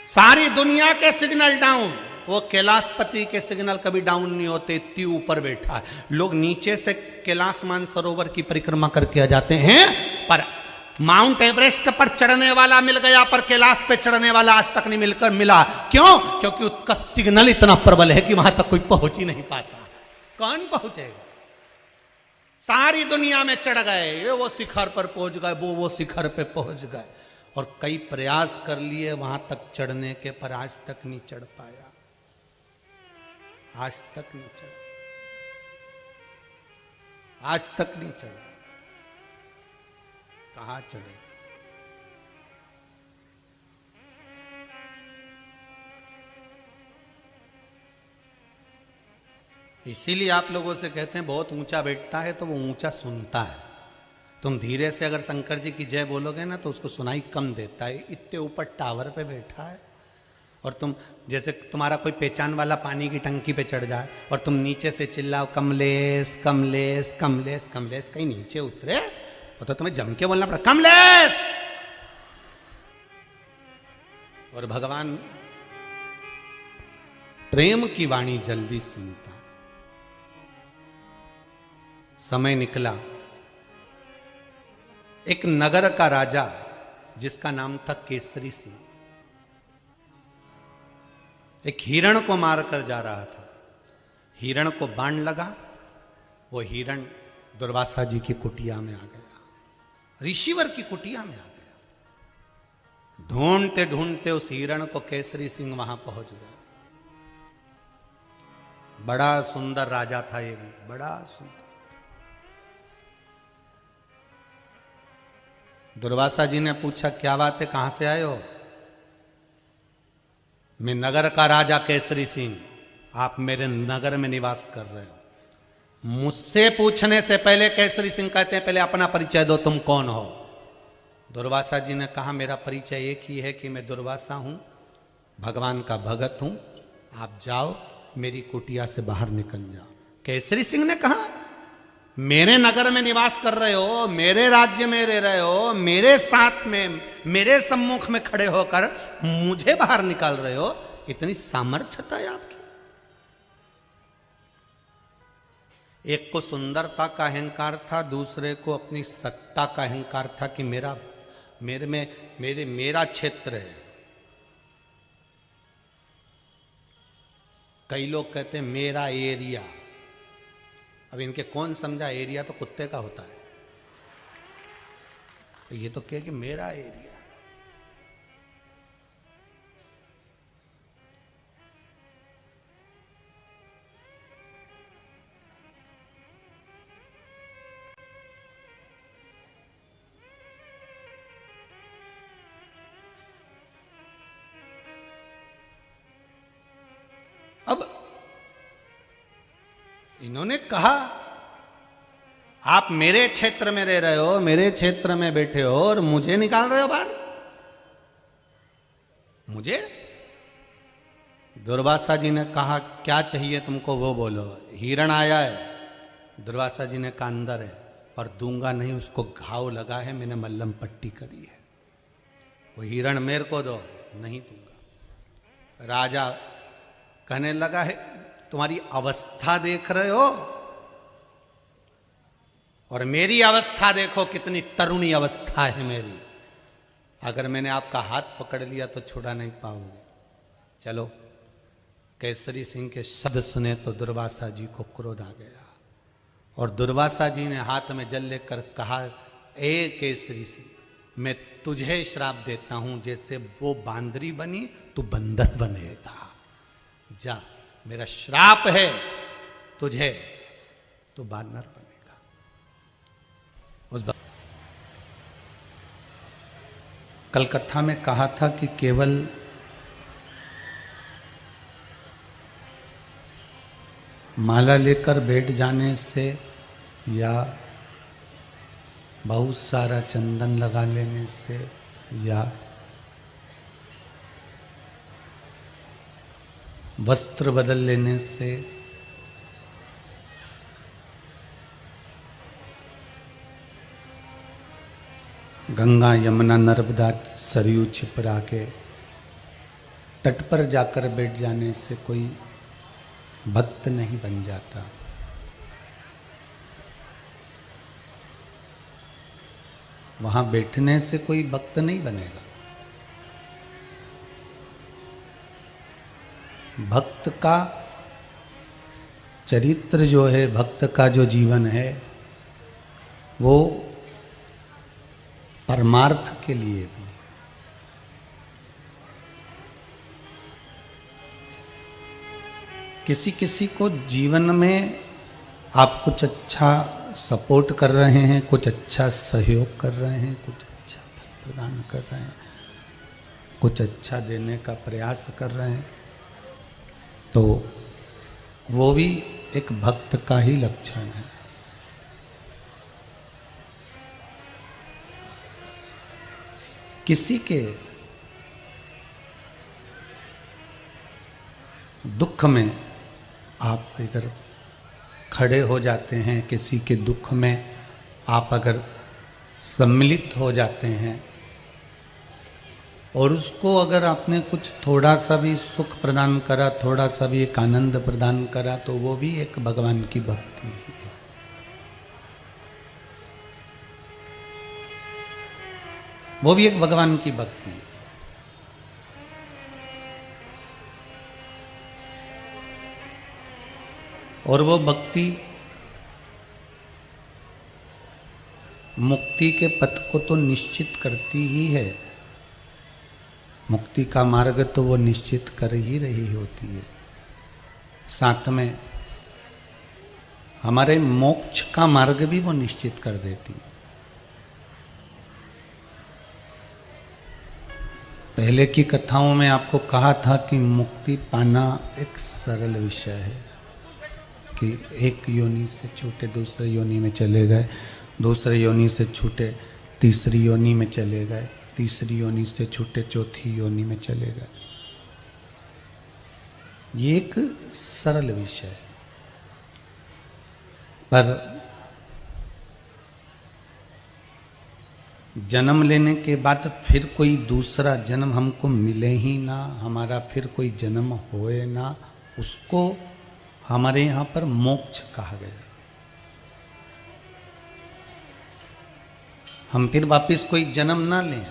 सारी दुनिया के सिग्नल डाउन, वो कैलाशपति के सिग्नल कभी डाउन नहीं होते, इतनी ऊपर बैठा है। लोग नीचे से कैलाश मानसरोवर की परिक्रमा करके आ जाते हैं, पर माउंट एवरेस्ट पर चढ़ने वाला मिल गया, पर कैलाश पे चढ़ने वाला आज तक नहीं मिला। क्यों? क्योंकि उसका सिग्नल इतना प्रबल है कि वहां तक कोई पहुंच ही नहीं पाता। कौन पहुंचेगा? सारी दुनिया में चढ़ गए, ये वो शिखर पर पहुंच गए, वो शिखर पे पहुंच गए, और कई प्रयास कर लिए वहां तक चढ़ने के, पर आज तक नहीं चढ़ पाया, आज तक नहीं चढ़ा, आज तक नहीं चढ़ा। कहां चढ़े? इसीलिए आप लोगों से कहते हैं बहुत ऊंचा बैठता है तो वो ऊंचा सुनता है। तुम धीरे से अगर शंकर जी की जय बोलोगे ना तो उसको सुनाई कम देता है, इतने ऊपर टावर पे बैठा है। और तुम जैसे तुम्हारा कोई पहचान वाला पानी की टंकी पे चढ़ जाए और तुम नीचे से चिल्लाओ कमलेश कमलेश कमलेश कमलेश, कहीं नीचे उतरे तो तुम्हें जम के बोलना पड़ा कमलेश। और भगवान प्रेम की वाणी जल्दी सुनता। समय निकला, एक नगर का राजा जिसका नाम था केसरी सिंह, एक हिरण को मारकर जा रहा था। हिरण को बाण लगा, वो हिरण दुर्वासा जी की कुटिया में आ गया, ऋषिवर की कुटिया में आ गया। ढूंढते ढूंढते उस हिरण को केसरी सिंह वहां पहुंच गया। बड़ा सुंदर राजा था ये भी, बड़ा सुंदर। दुर्वासा जी ने पूछा क्या बात है, कहां से आए हो? मैं नगर का राजा केसरी सिंह, आप मेरे नगर में निवास कर रहे हो। मुझसे पूछने से पहले केसरी सिंह कहते हैं पहले अपना परिचय दो, तुम कौन हो? दुर्वासा जी ने कहा मेरा परिचय एक ही है कि मैं दुर्वासा हूं, भगवान का भगत हूं, आप जाओ मेरी कुटिया से बाहर निकल जाओ। केसरी सिंह ने कहा मेरे नगर में निवास कर रहे हो, मेरे राज्य में रह रहे हो, मेरे साथ में मेरे सम्मुख में खड़े होकर मुझे बाहर निकाल रहे हो, इतनी सामर्थ्यता है आपकी? एक को सुंदरता का अहंकार था, दूसरे को अपनी सत्ता का अहंकार था कि मेरा क्षेत्र है। कई लोग कहते हैं मेरा एरिया। अब इनके कौन समझा, एरिया तो कुत्ते का होता है, तो ये तो कहे कि मेरा एरिया। अब इन्होंने कहा आप मेरे क्षेत्र में रह रहे हो, मेरे क्षेत्र में बैठे हो और मुझे निकाल रहे हो बाहर, मुझे? दुर्वासा जी ने कहा क्या चाहिए तुमको वो बोलो। हिरण आया है, दुर्वासा जी ने कहा अंदर है, पर दूंगा नहीं, उसको घाव लगा है, मैंने मल्लम पट्टी करी है, वो हिरण मेरे को दो, नहीं दूंगा। राजा कहने लगा है तुम्हारी अवस्था देख रहे हो और मेरी अवस्था देखो, कितनी तरुणी अवस्था है मेरी, अगर मैंने आपका हाथ पकड़ लिया तो छुड़ा नहीं पाओगे। चलो केसरी सिंह के शब्द सुने तो दुर्वासा जी को क्रोध आ गया और दुर्वासा जी ने हाथ में जल लेकर कहा, ए केसरी सिंह, मैं तुझे श्राप देता हूं, जैसे वो बांदरी बनी तू बंदर बनेगा। जा, मेरा श्राप है तुझे, तू बानर बनेगा। कलकत्ता में कहा था कि केवल माला लेकर बैठ जाने से या बहुत सारा चंदन लगा लेने से या वस्त्र बदल लेने से गंगा यमुना नर्मदा सरयू छिपरा के तट पर जाकर बैठ जाने से कोई भक्त नहीं बन जाता। वहां बैठने से कोई भक्त नहीं बनेगा। भक्त का चरित्र जो है, भक्त का जो जीवन है, वो परमार्थ के लिए भी, किसी किसी को जीवन में आप कुछ अच्छा सपोर्ट कर रहे हैं, कुछ अच्छा सहयोग कर रहे हैं, कुछ अच्छा फल प्रदान कर रहे हैं, कुछ अच्छा देने का प्रयास कर रहे हैं, तो वो भी एक भक्त का ही लक्षण है। किसी के दुख में आप अगर खड़े हो जाते हैं, किसी के दुख में आप अगर सम्मिलित हो जाते हैं और उसको अगर आपने कुछ थोड़ा सा भी सुख प्रदान करा, थोड़ा सा भी एक आनंद प्रदान करा, तो वो भी एक भगवान की भक्ति ही है। वो भी एक भगवान की भक्ति है। और वो भक्ति मुक्ति के पथ को तो निश्चित करती ही है, मुक्ति का मार्ग तो वो निश्चित कर ही रही होती है, साथ में हमारे मोक्ष का मार्ग भी वो निश्चित कर देती है। पहले की कथाओं में आपको कहा था कि मुक्ति पाना एक सरल विषय है, कि एक योनि से छूटे दूसरे योनि में चले गए, दूसरे योनि से छूटे तीसरी योनि में चले गए, तीसरी योनि से छूटे चौथी योनि में चले गए। ये एक सरल विषय है, पर जन्म लेने के बाद फिर कोई दूसरा जन्म हमको मिले ही ना, हमारा फिर कोई जन्म होए ना, उसको हमारे यहाँ पर मोक्ष कहा गया। हम फिर वापस कोई जन्म ना लें,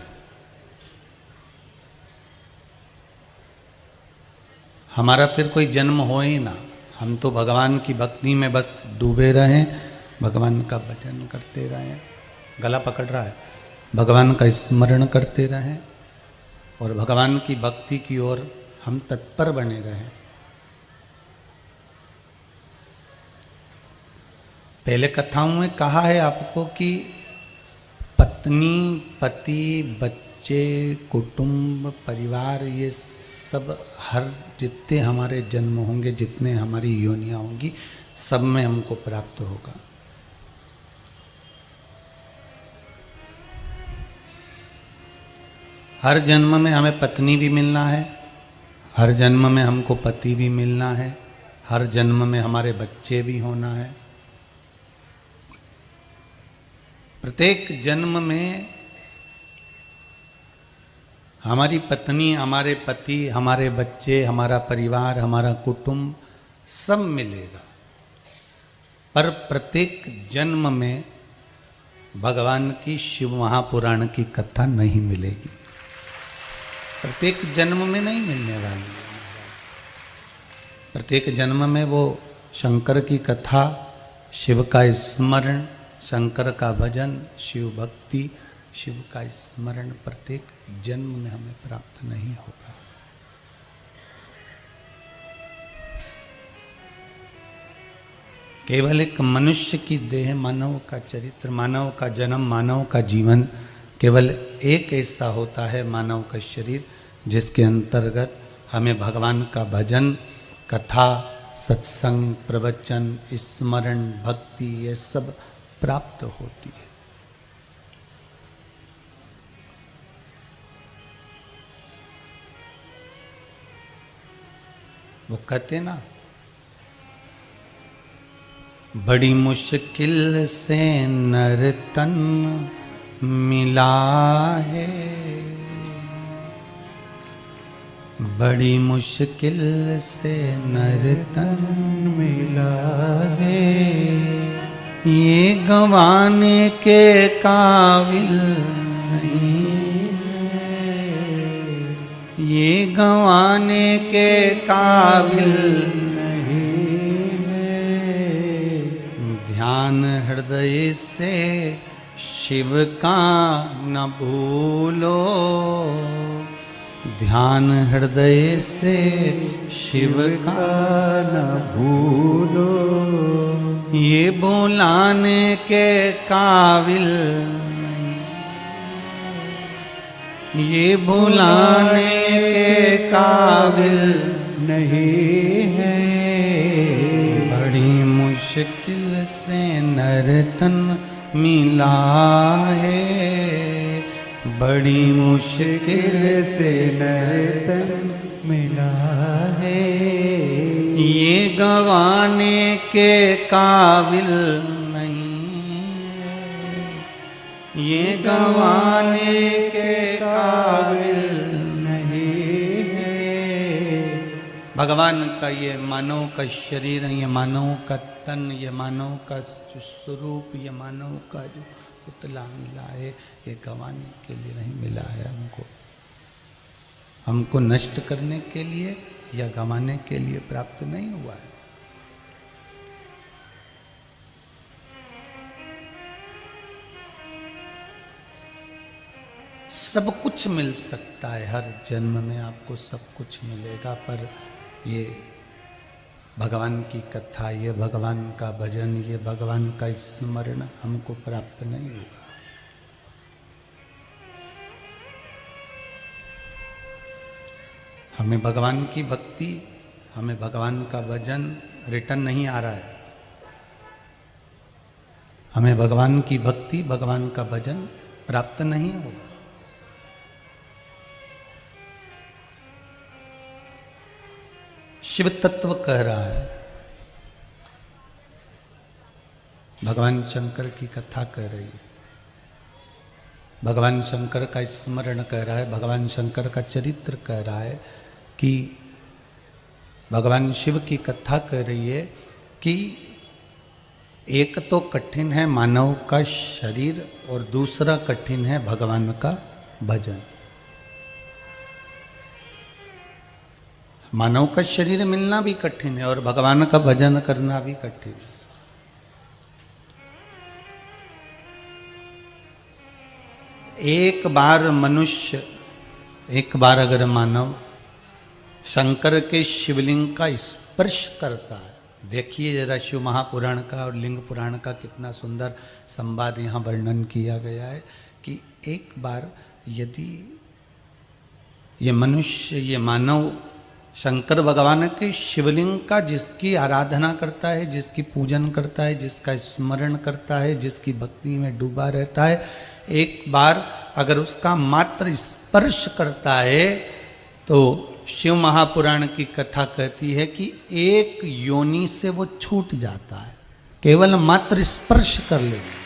हमारा फिर कोई जन्म हो ही ना, हम तो भगवान की भक्ति में बस डूबे रहें, भगवान का भजन करते रहें, गला पकड़ रहा है, भगवान का स्मरण करते रहें और भगवान की भक्ति की ओर हम तत्पर बने रहें। पहले कथाओं में कहा है आपको कि पत्नी, पति, बच्चे, कुटुंब, परिवार, ये सब हर जितने हमारे जन्म होंगे, जितने हमारी योनियां होंगी, सब में हमको प्राप्त होगा। हर जन्म में हमें पत्नी भी मिलना है, हर जन्म में हमको पति भी मिलना है, हर जन्म में हमारे बच्चे भी होना है। प्रत्येक जन्म में हमारी पत्नी, हमारे पति, हमारे बच्चे, हमारा परिवार, हमारा कुटुंब सब मिलेगा, पर प्रत्येक जन्म में भगवान की शिव महापुराण की कथा नहीं मिलेगी, प्रत्येक जन्म में नहीं मिलने वाली। प्रत्येक जन्म में वो शंकर की कथा, शिव का स्मरण, शंकर का भजन, शिव भक्ति, शिव का स्मरण प्रत्येक जन्म में हमें प्राप्त नहीं होगा। केवल एक मनुष्य की देह, मानव का चरित्र, मानव का जन्म, मानव का जीवन केवल एक ऐसा होता है, मानव का शरीर, जिसके अंतर्गत हमें भगवान का भजन, कथा, सत्संग, प्रवचन, स्मरण, भक्ति ये सब प्राप्त होती है। वो कहते ना, बड़ी मुश्किल से नर तन मिला है, बड़ी मुश्किल से नर तन मिला है, ये गंवाने के काबिल नहीं, ये गंवाने के काबिल नहीं है, ध्यान हृदय से शिव का न भूलो, ध्यान हृदय से शिव का न भूलो, ये बुलाने के काबिल नहीं, ये बुलाने के काबिल नहीं है, बड़ी मुश्किल से नर तन मिला है, बड़ी मुश्किल से नर तन मिला है, ये गंवाने के काबिल नहीं, ये गंवाने के काबिल नहीं है, भगवान का ये मानव का शरीर, ये मानव का तन, ये मानव का स्वरूप, ये मानव का जो पुतला मिला है, ये गंवाने के लिए नहीं मिला है हमको, हमको नष्ट करने के लिए या गंवाने के लिए प्राप्त नहीं हुआ है। सब कुछ मिल सकता है, हर जन्म में आपको सब कुछ मिलेगा, पर ये भगवान की कथा, ये भगवान का भजन, ये भगवान का स्मरण हमको प्राप्त नहीं होगा। हमें भगवान की भक्ति, हमें भगवान का भजन रिटर्न नहीं आ रहा है, हमें भगवान की भक्ति, भगवान का भजन प्राप्त नहीं होगा। शिव तत्व कह रहा है, भगवान शंकर की कथा कह रही है, भगवान शंकर का स्मरण कह रहा है, भगवान शंकर का चरित्र कह रहा है कि भगवान शिव की कथा कह रही है कि एक तो कठिन है मानव का शरीर और दूसरा कठिन है भगवान का भजन। मानव का शरीर मिलना भी कठिन है और भगवान का भजन करना भी कठिन है। एक बार मनुष्य, एक बार अगर मानव शंकर के शिवलिंग का स्पर्श करता है, देखिए जरा शिव महापुराण का और लिंग पुराण का कितना सुंदर संवाद यहाँ वर्णन किया गया है कि एक बार यदि ये मनुष्य, ये मानव शंकर भगवान के शिवलिंग का जिसकी आराधना करता है, जिसकी पूजन करता है, जिसका स्मरण करता है, जिसकी भक्ति में डूबा रहता है, एक बार अगर उसका मात्र स्पर्श करता है तो शिव महापुराण की कथा कहती है कि एक योनि से वो छूट जाता है, केवल मात्र स्पर्श कर लेंगे।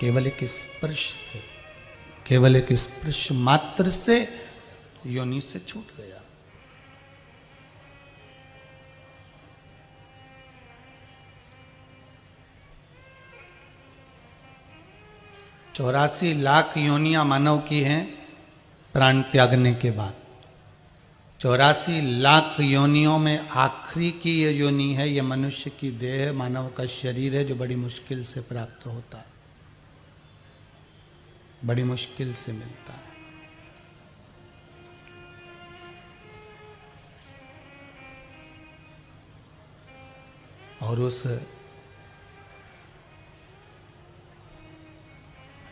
केवल एक स्पर्श थे, केवल एक स्पर्श मात्र से योनि से छूट गया। 84 लाख योनियां मानव की हैं प्राण त्यागने के बाद। 84 लाख योनियों में आखिरी की ये योनि है, ये मनुष्य की देह, मानव का शरीर है, जो बड़ी मुश्किल से प्राप्त होता है, बड़ी मुश्किल से मिलता है। और उस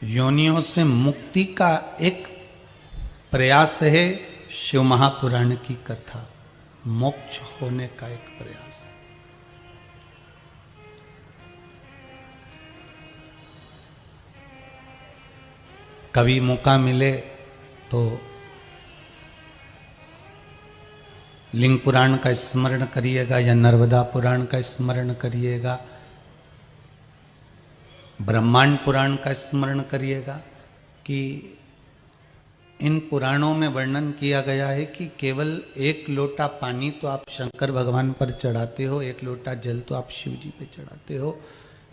योनियों से मुक्ति का एक प्रयास है शिव महापुराण की कथा, मोक्ष होने का एक प्रयास है। कभी मौका मिले तो लिंग पुराण का स्मरण करिएगा या नर्मदा पुराण का स्मरण करिएगा, ब्रह्मांड पुराण का स्मरण करिएगा कि इन पुराणों में वर्णन किया गया है कि केवल एक लोटा पानी तो आप शंकर भगवान पर चढ़ाते हो, एक लोटा जल तो आप शिव जी पे चढ़ाते हो,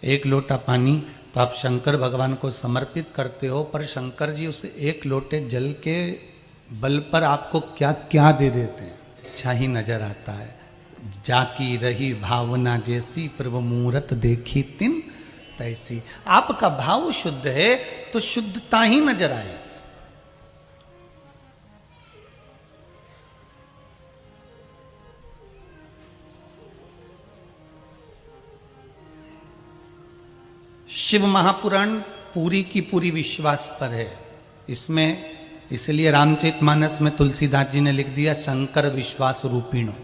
एक लोटा पानी तो आप शंकर भगवान को समर्पित करते हो, पर शंकर जी उस एक लोटे जल के बल पर आपको क्या क्या दे देते हैं, अच्छा ही नजर आता है। जाकी रही भावना जैसी प्रभु मूरत देखी तिन तैसी। आपका भाव शुद्ध है तो शुद्धता ही नजर आए। शिव महापुराण पूरी की पूरी विश्वास पर है। इसमें इसलिए रामचरितमानस में तुलसीदास जी ने लिख दिया शंकर विश्वास रूपिणो।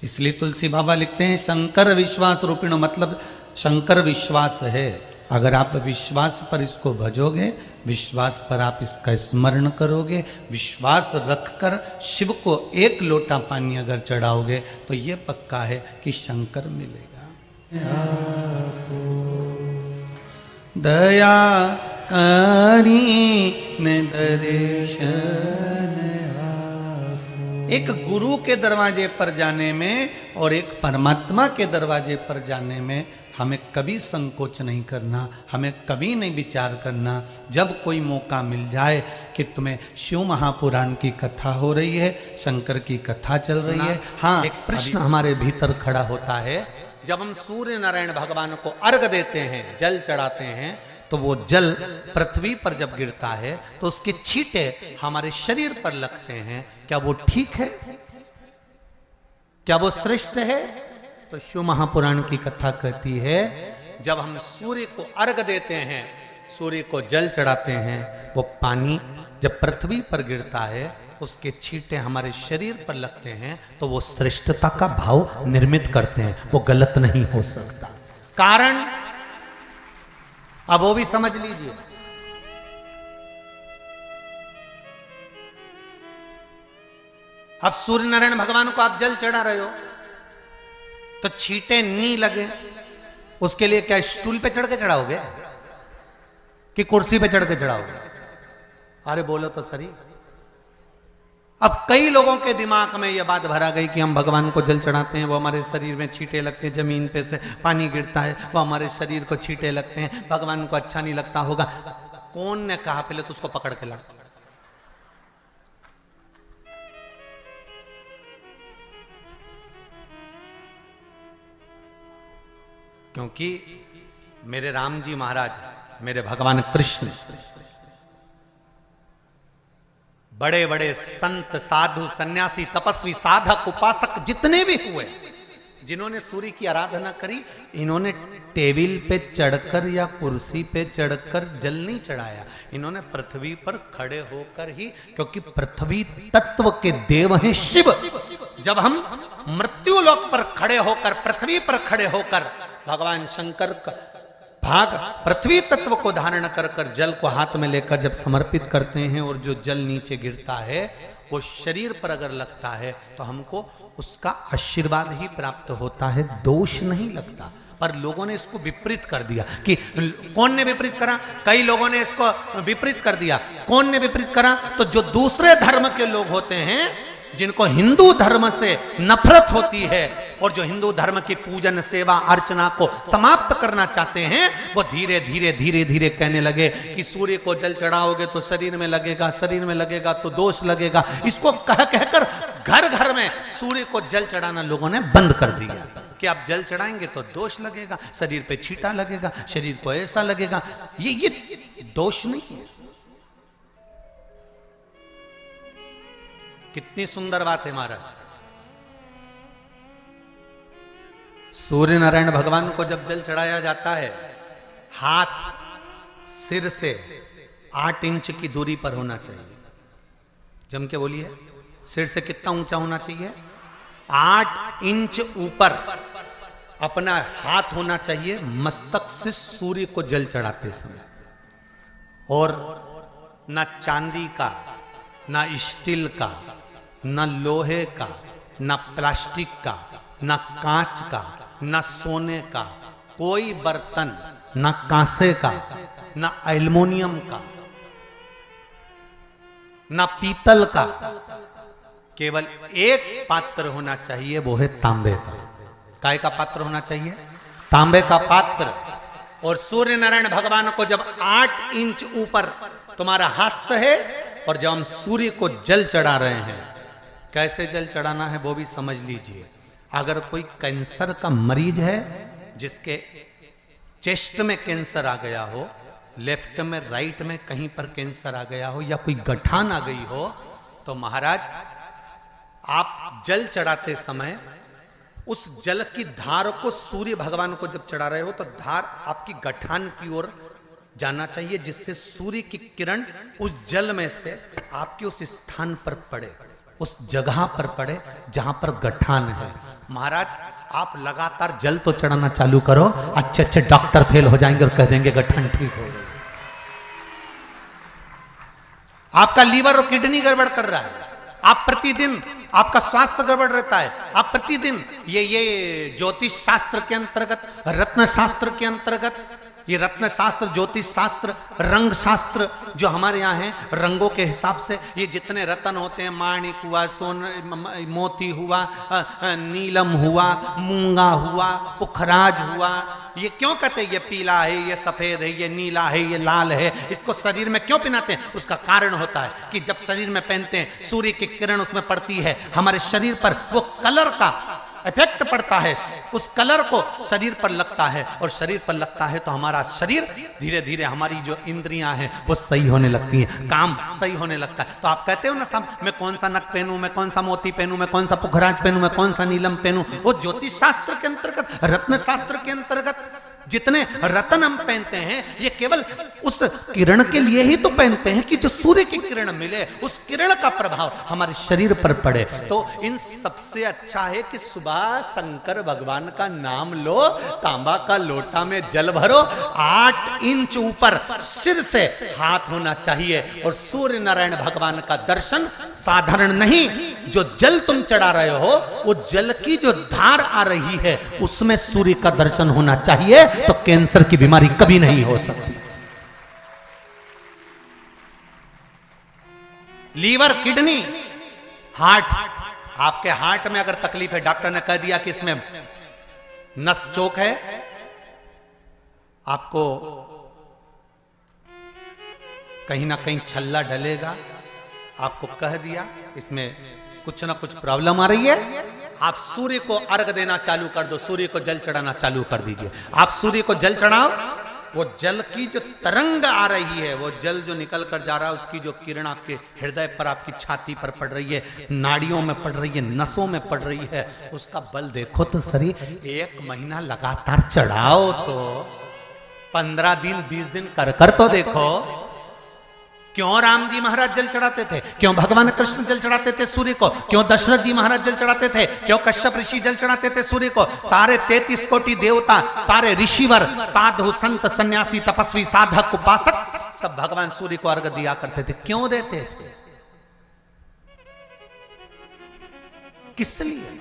इसलिए तुलसी बाबा लिखते हैं शंकर विश्वास रूपिणो, मतलब शंकर विश्वास है। अगर आप विश्वास पर इसको भजोगे, विश्वास पर आप इसका स्मरण करोगे, विश्वास रखकर शिव को एक लोटा पानी अगर चढ़ाओगे तो ये पक्का है कि शंकर मिलेगा। दया करी ने दर्शन। एक गुरु के दरवाजे पर जाने में और एक परमात्मा के दरवाजे पर जाने में हमें कभी संकोच नहीं करना, हमें कभी नहीं विचार करना। जब कोई मौका मिल जाए कि तुम्हें शिव महापुराण की कथा हो रही है, शंकर की कथा चल रही है, हाँ, एक प्रश्न हमारे भीतर खड़ा होता है। जब हम सूर्य नारायण भगवान को अर्घ देते हैं, जल चढ़ाते हैं, तो वो जल पृथ्वी पर जब गिरता है तो उसके छींटे हमारे शरीर पर लगते हैं। क्या वो ठीक है? क्या वो श्रेष्ठ है? तो शिव महापुराण की कथा कहती है जब हम सूर्य को अर्घ देते हैं, सूर्य को जल चढ़ाते हैं, वो पानी जब पृथ्वी पर गिरता है, उसके छींटे हमारे शरीर पर लगते हैं, तो वो श्रेष्ठता का भाव निर्मित करते हैं। वो गलत नहीं हो सकता। कारण अब वो भी समझ लीजिए। अब सूर्य नारायण भगवान को आप जल चढ़ा रहे हो तो छींटे नहीं लगे, उसके लिए क्या स्टूल पे चढ़ के चढ़ाओगे कि कुर्सी पे चढ़ के चढ़ाओगे? अरे बोलो तो सही। अब कई लोगों के दिमाग में यह बात भरा गई कि हम भगवान को जल चढ़ाते हैं, वो हमारे शरीर में छींटे लगते हैं, जमीन पे से पानी गिरता है, वो हमारे शरीर को छींटे लगते हैं, भगवान को अच्छा नहीं लगता होगा। कौन ने कहा? पहले तो उसको पकड़ के ला। क्योंकि मेरे राम जी महाराज, मेरे भगवान कृष्ण, बड़े बड़े संत, साधु, सन्यासी, तपस्वी, साधक, उपासक जितने भी हुए, जिन्होंने सूर्य की आराधना करी, इन्होंने टेबल पे चढ़कर या कुर्सी पे चढ़कर जल नहीं चढ़ाया। इन्होंने पृथ्वी पर खड़े होकर ही, क्योंकि पृथ्वी तत्व के देव हैं शिव। जब हम मृत्यु लोक पर खड़े होकर, पृथ्वी पर खड़े होकर भगवान शंकर का भाग पृथ्वी तत्व को धारण कर कर जल को हाथ में लेकर जब समर्पित करते हैं और जो जल नीचे गिरता है वो शरीर पर अगर लगता है तो हमको उसका आशीर्वाद ही प्राप्त होता है, दोष नहीं लगता। पर लोगों ने इसको विपरीत कर दिया। कि कौन ने विपरीत करा? कई लोगों ने इसको विपरीत कर दिया। कौन ने विपरीत करा? तो जो दूसरे धर्म के लोग होते हैं, जिनको हिंदू धर्म से नफरत होती है, और जो हिंदू धर्म की पूजन सेवा अर्चना को समाप्त करना चाहते हैं, वो धीरे धीरे धीरे धीरे कहने लगे कि सूर्य को जल चढ़ाओगे तो शरीर में लगेगा, शरीर में लगेगा तो दोष लगेगा। इसको कह कहकर घर घर में सूर्य को जल चढ़ाना लोगों ने बंद कर दिया कि आप जल चढ़ाएंगे तो दोष लगेगा, शरीर पे छींटा लगेगा, शरीर को ऐसा लगेगा। ये दोष नहीं है। कितनी सुंदर बात है महाराज। सूर्य नारायण भगवान को जब जल चढ़ाया जाता है, हाथ सिर से 8 इंच की दूरी पर होना चाहिए। जम के बोलिए, सिर से कितना ऊंचा होना चाहिए? 8 इंच ऊपर अपना हाथ होना चाहिए मस्तक से सूर्य को जल चढ़ाते समय। और ना चांदी का, ना स्टील का, ना लोहे का, ना प्लास्टिक का, ना कांच का, ना सोने का कोई बर्तन, ना कांसे का, ना एल्युमिनियम का, ना पीतल का, केवल एक पात्र होना चाहिए, वो है तांबे का। काय का पात्र होना चाहिए? तांबे का पात्र। और सूर्य नारायण भगवान को जब 8 इंच ऊपर तुम्हारा हस्त है, और जब हम सूर्य को जल चढ़ा रहे हैं, कैसे जल चढ़ाना है वो भी समझ लीजिए। अगर कोई कैंसर का मरीज है, जिसके चेस्ट में कैंसर आ गया हो, लेफ्ट में राइट में कहीं पर कैंसर आ गया हो, या कोई गठान आ गई हो, तो महाराज आप जल चढ़ाते समय उस जल की धार को सूर्य भगवान को जब चढ़ा रहे हो, तो धार आपकी गठान की ओर जाना चाहिए, जिससे सूर्य की किरण उस जल में से आपके उस स्थान पर पड़े, उस जगह पर पड़े जहां पर गठान है। महाराज आप लगातार जल तो चढ़ाना चालू करो, अच्छे अच्छे डॉक्टर फेल हो जाएंगे और कह देंगे गठान ठीक हो गई। आपका लीवर और किडनी गड़बड़ कर रहा है, आप प्रतिदिन आपका स्वास्थ्य गड़बड़ रहता है, आप प्रतिदिन ये ज्योतिष शास्त्र के अंतर्गत, रत्न शास्त्र के अंतर्गत, ये रत्न शास्त्र, ज्योतिष शास्त्र, रंग शास्त्र जो हमारे यहाँ है, रंगों के हिसाब से ये जितने रत्न होते हैं, माणिक हुआ, मोती हुआ, नीलम हुआ, मूंगा हुआ, पुखराज हुआ, ये क्यों कहते हैं ये पीला है, ये सफेद है, ये नीला है, ये लाल है, इसको शरीर में क्यों पहनाते हैं? उसका कारण होता है कि जब शरीर में पहनते हैं, सूर्य की किरण उसमें पड़ती है, हमारे शरीर पर वो कलर का इफेक्ट पड़ता है, उस कलर को शरीर पर लगता है, और शरीर पर लगता है तो हमारा शरीर धीरे धीरे, हमारी जो इंद्रियां हैं वो सही होने लगती हैं, काम सही होने लगता है। तो आप कहते हो ना सब, मैं कौन सा नक पहनूं, मैं कौन सा मोती पहनूं, मैं कौन सा पुखराज पहनूं, मैं कौन सा नीलम पहनूं, वो ज्योतिष शास्त्र के अंतर्गत, रत्न शास्त्र के अंतर्गत जितने रत्न हम पहनते हैं, ये केवल उस किरण के लिए ही तो पहनते हैं कि जो सूर्य की किरण मिले, उस किरण का प्रभाव हमारे शरीर पर पड़े। तो इन सबसे अच्छा है कि सुबह शंकर भगवान का नाम लो, तांबा का लोटा में जल भरो, 8 इंच ऊपर सिर से हाथ होना चाहिए, और सूर्य नारायण भगवान का दर्शन साधारण नहीं, जो जल तुम चढ़ा रहे हो, वो जल की जो धार आ रही है, उसमें सूर्य का दर्शन होना चाहिए, तो कैंसर की बीमारी कभी नहीं हो सकती। लीवर, किडनी, हार्ट, आपके हार्ट में अगर तकलीफ है, डॉक्टर ने कह दिया कि इसमें नस चोक है, आपको कहीं ना कहीं छल्ला डलेगा, आपको कह दिया इसमें कुछ ना कुछ प्रॉब्लम आ रही है, आप सूर्य को अर्घ देना चालू कर दो, सूर्य को जल चढ़ाना चालू कर दीजिए। आप सूर्य को जल चढ़ाओ, वो जल की जो तरंग आ रही है, वो जल जो निकल कर जा रहा है, उसकी जो किरण आपके हृदय पर, आपकी छाती पर पड़ रही है, नाड़ियों में पड़ रही है, नसों में पड़ रही है, उसका बल देखो तो सही। 1 महीना लगातार चढ़ाओ तो 15 दिन 20 दिन कर तो देखो। क्यों राम जी महाराज जल चढ़ाते थे? क्यों भगवान कृष्ण जल चढ़ाते थे सूर्य को? क्यों दशरथ जी महाराज जल चढ़ाते थे? क्यों कश्यप ऋषि जल चढ़ाते थे सूर्य को? सारे 33 कोटि देवता, सारे ऋषिवर, साधु संत सन्यासी तपस्वी साधक उपासक सब भगवान सूर्य को अर्घ दिया करते थे। क्यों देते थे? किस लिए?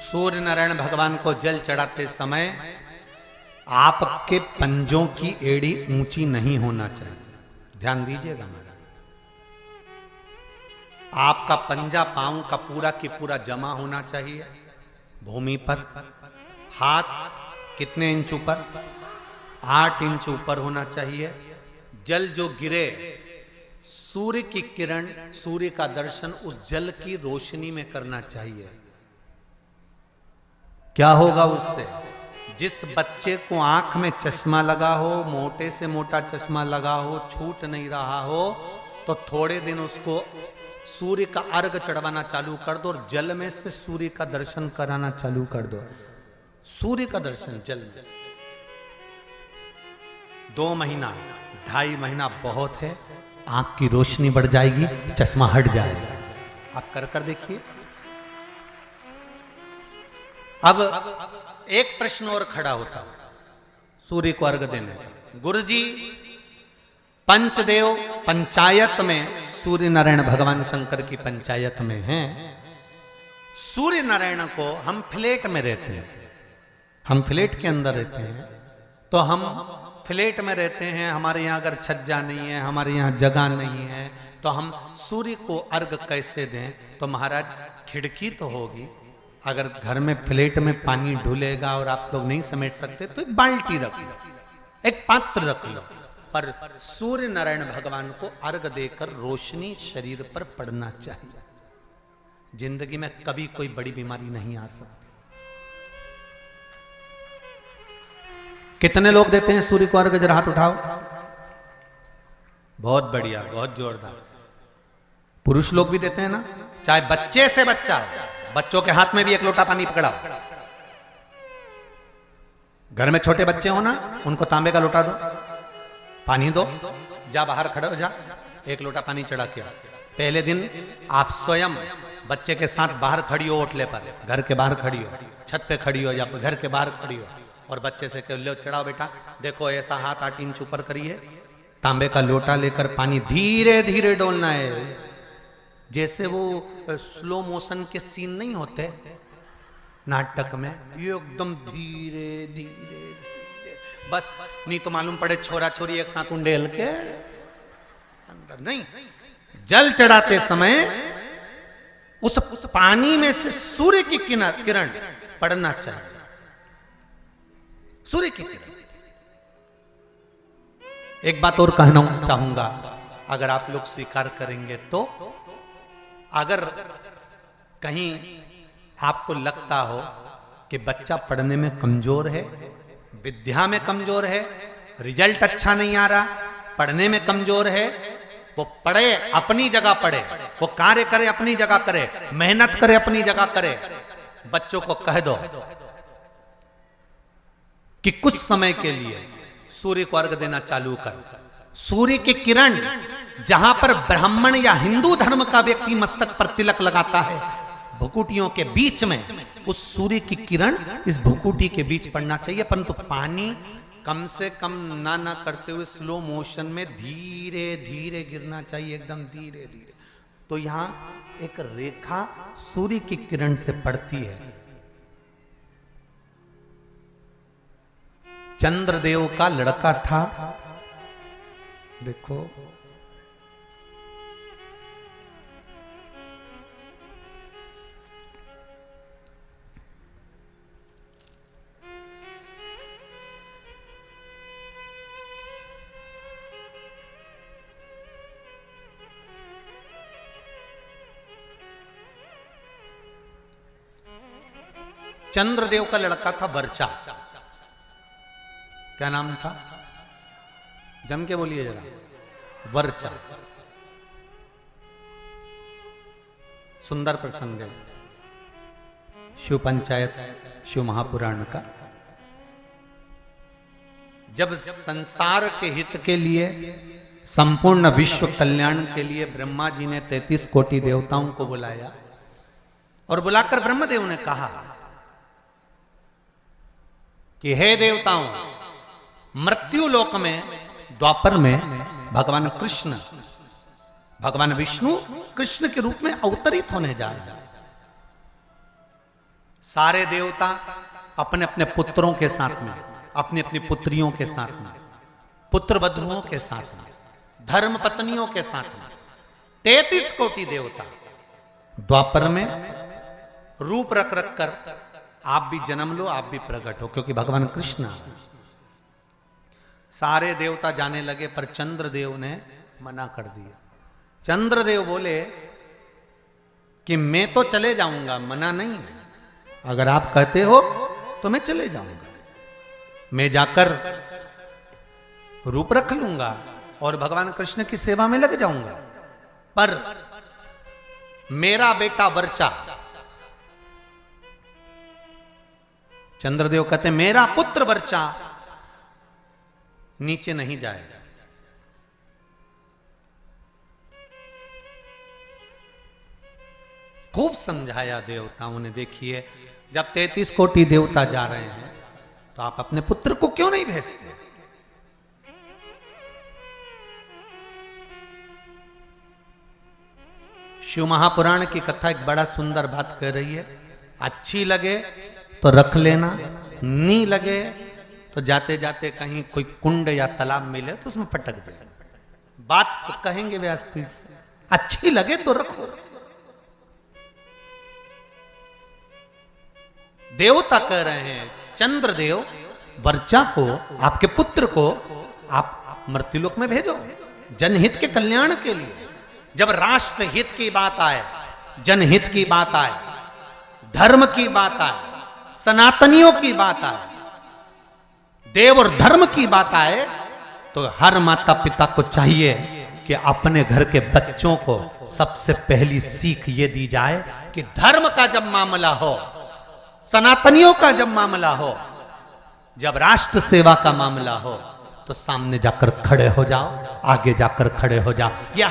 सूर्य नारायण भगवान को जल चढ़ाते समय आपके पंजों की एड़ी ऊंची नहीं होना चाहिए। ध्यान दीजिएगा मेरा। आपका पंजा पांव का पूरा की पूरा जमा होना चाहिए भूमि पर। हाथ कितने इंच ऊपर? 8 इंच ऊपर होना चाहिए। जल जो गिरे, सूर्य की किरण, सूर्य का दर्शन उस जल की रोशनी में करना चाहिए। क्या होगा उससे? जिस बच्चे को आंख में चश्मा लगा हो, मोटे से मोटा चश्मा लगा हो, छूट नहीं रहा हो, तो थोड़े दिन उसको सूर्य का अर्घ चढ़वाना चालू कर दो और जल में से सूर्य का दर्शन कराना चालू कर दो। सूर्य का दर्शन जल में से 2 महीना 2.5 महीना बहुत है। आंख की रोशनी बढ़ जाएगी, चश्मा हट जाएगा। आप कर देखिए। अब एक प्रश्न और खड़ा होता है सूर्य को अर्घ देने का। गुरुजी, पंचदेव पंचायत में सूर्य नारायण भगवान शंकर की पंचायत में हैं। सूर्य नारायण को हम फ्लैट में रहते हैं, हम फ्लैट के अंदर रहते हैं, तो हम फ्लैट में रहते हैं। हमारे यहाँ अगर छज्जा नहीं है, हमारे यहाँ जगह नहीं है, तो हम सूर्य को अर्घ कैसे दें? तो महाराज खिड़की तो होगी। अगर घर में फ्लैट में पानी ढुलेगा और आप लोग नहीं समेट सकते तो एक बाल्टी रख लो, एक पात्र रख लो, पर सूर्य नारायण भगवान को अर्घ देकर रोशनी शरीर पर पड़ना चाहिए। जिंदगी में कभी कोई बड़ी बीमारी नहीं आ सकती। कितने लोग देते हैं सूर्य को अर्घ? जरा हाथ उठाओ। बहुत बढ़िया, बहुत जोरदार। पुरुष लोग भी देते हैं ना, चाहे बच्चे से बच्चा, बच्चों के हाथ में भी एक लोटा पानी पकड़ाओ। घर में छोटे बच्चे हो ना, उनको तांबे का लोटा दो, पानी दो, जा बाहर खड़े हो जा, एक लोटा पानी चढ़ा के आओ। पहले दिन आप स्वयं बच्चे के साथ बाहर खड़ी हो, ओटले पर, घर के बाहर खड़ी हो, छत पे खड़ी हो या घर के बाहर खड़ी हो, और बच्चे से कह लो चढ़ाओ बेटा, देखो ऐसा हाथ 8 इंच ऊपर करिए, तांबे का लोटा लेकर पानी धीरे धीरे डोलना है। जैसे वो स्लो मोशन के सीन नहीं होते नाटक में, ये एकदम धीरे धीरे धीरे, बस नहीं तो मालूम पड़े छोरा छोरी एक साथ उंडेल के अंदर नहीं। जल चढ़ाते समय उस पानी में से सूर्य की किरण पड़ना चाहिए। सूर्य की किरण। एक बात और कहना चाहूंगा, अगर आप लोग स्वीकार करेंगे तो, अगर कहीं आपको लगता हो कि बच्चा पढ़ने में कमजोर है, विद्या में कमजोर है, रिजल्ट अच्छा नहीं आ रहा, पढ़ने में कमजोर है, वो पढ़े, अपनी जगह पढ़े, वो कार्य करे, अपनी जगह करे, मेहनत करे, अपनी जगह करे। बच्चों को कह दो कि कुछ समय के लिए सूर्य को अर्घ देना चालू कर। सूर्य की किरण जहां पर ब्राह्मण या हिंदू धर्म का व्यक्ति मस्तक पर तिलक लगाता है, भुकुटियों के बीच में उस सूर्य की किरण इस भुकुटी के बीच पड़ना चाहिए, परंतु पानी कम से कम ना करते हुए स्लो मोशन में धीरे धीरे गिरना चाहिए, एकदम धीरे धीरे। तो यहां एक रेखा सूर्य की किरण से पड़ती है। चंद्रदेव का लड़का था, देखो चंद्रदेव का लड़का था वर्चा। क्या नाम था? जम के बोलिए जरा। वर्चा। सुंदर प्रसंग है शिव पंचायत, शिव महापुराण का। जब संसार के हित के लिए, संपूर्ण विश्व कल्याण के लिए ब्रह्मा जी ने 33 कोटि देवताओं को बुलाया, और बुलाकर ब्रह्मदेव ने कहा कि हे देवताओं, मृत्यु लोक में द्वापर में भगवान कृष्ण, भगवान विष्णु कृष्ण के रूप में अवतरित होने जा रहे हैं। सारे देवता अपने अपने पुत्रों के साथ में अपनी अपनी पुत्रियों के साथ में, पुत्र वधुओं के साथ में, धर्म पत्नियों के साथ में 33 कोटि देवता द्वापर में रूप रख रख कर आप भी जन्म लो, आप भी प्रकट हो, क्योंकि भगवान कृष्ण सारे देवता जाने लगे, पर चंद्रदेव ने मना कर दिया। चंद्रदेव बोले कि मैं तो चले जाऊंगा, मना नहीं है, अगर आप कहते हो तो मैं चले जाऊंगा, मैं जाकर रूप रख लूंगा और भगवान कृष्ण की सेवा में लग जाऊंगा, पर मेरा बेटा वर्चा, चंद्रदेव कहते मेरा पुत्र वर्चा नीचे नहीं जाएगा। खूब समझाया देवताओं ने। देखिए, जब 33 कोटि देवता जा रहे हैं तो आप अपने पुत्र को क्यों नहीं भेजते? शिव महापुराण की कथा एक बड़ा सुंदर बात कह रही है, अच्छी लगे तो रख लेना, नहीं लगे तो जाते जाते कहीं कोई कुंड या तालाब मिले तो उसमें पटक देना। बात तो कहेंगे व्यासपीठ से, अच्छी लगे तो रखो। देवता कह रहे हैं चंद्रदेव वर्चा को, आपके पुत्र को आप मृत्युलोक में भेजो, जनहित के कल्याण के लिए। जब राष्ट्र हित की बात आए, जनहित की बात आए, धर्म की बात आए, सनातनियों की बात आए, देव और धर्म की बात आए, तो हर माता पिता को चाहिए कि अपने घर के बच्चों को सबसे पहली सीख ये दी जाए कि धर्म का जब मामला हो, सनातनियों का जब मामला हो, जब राष्ट्र सेवा का मामला हो, तो सामने जाकर खड़े हो जाओ, आगे जाकर खड़े हो जाओ। यह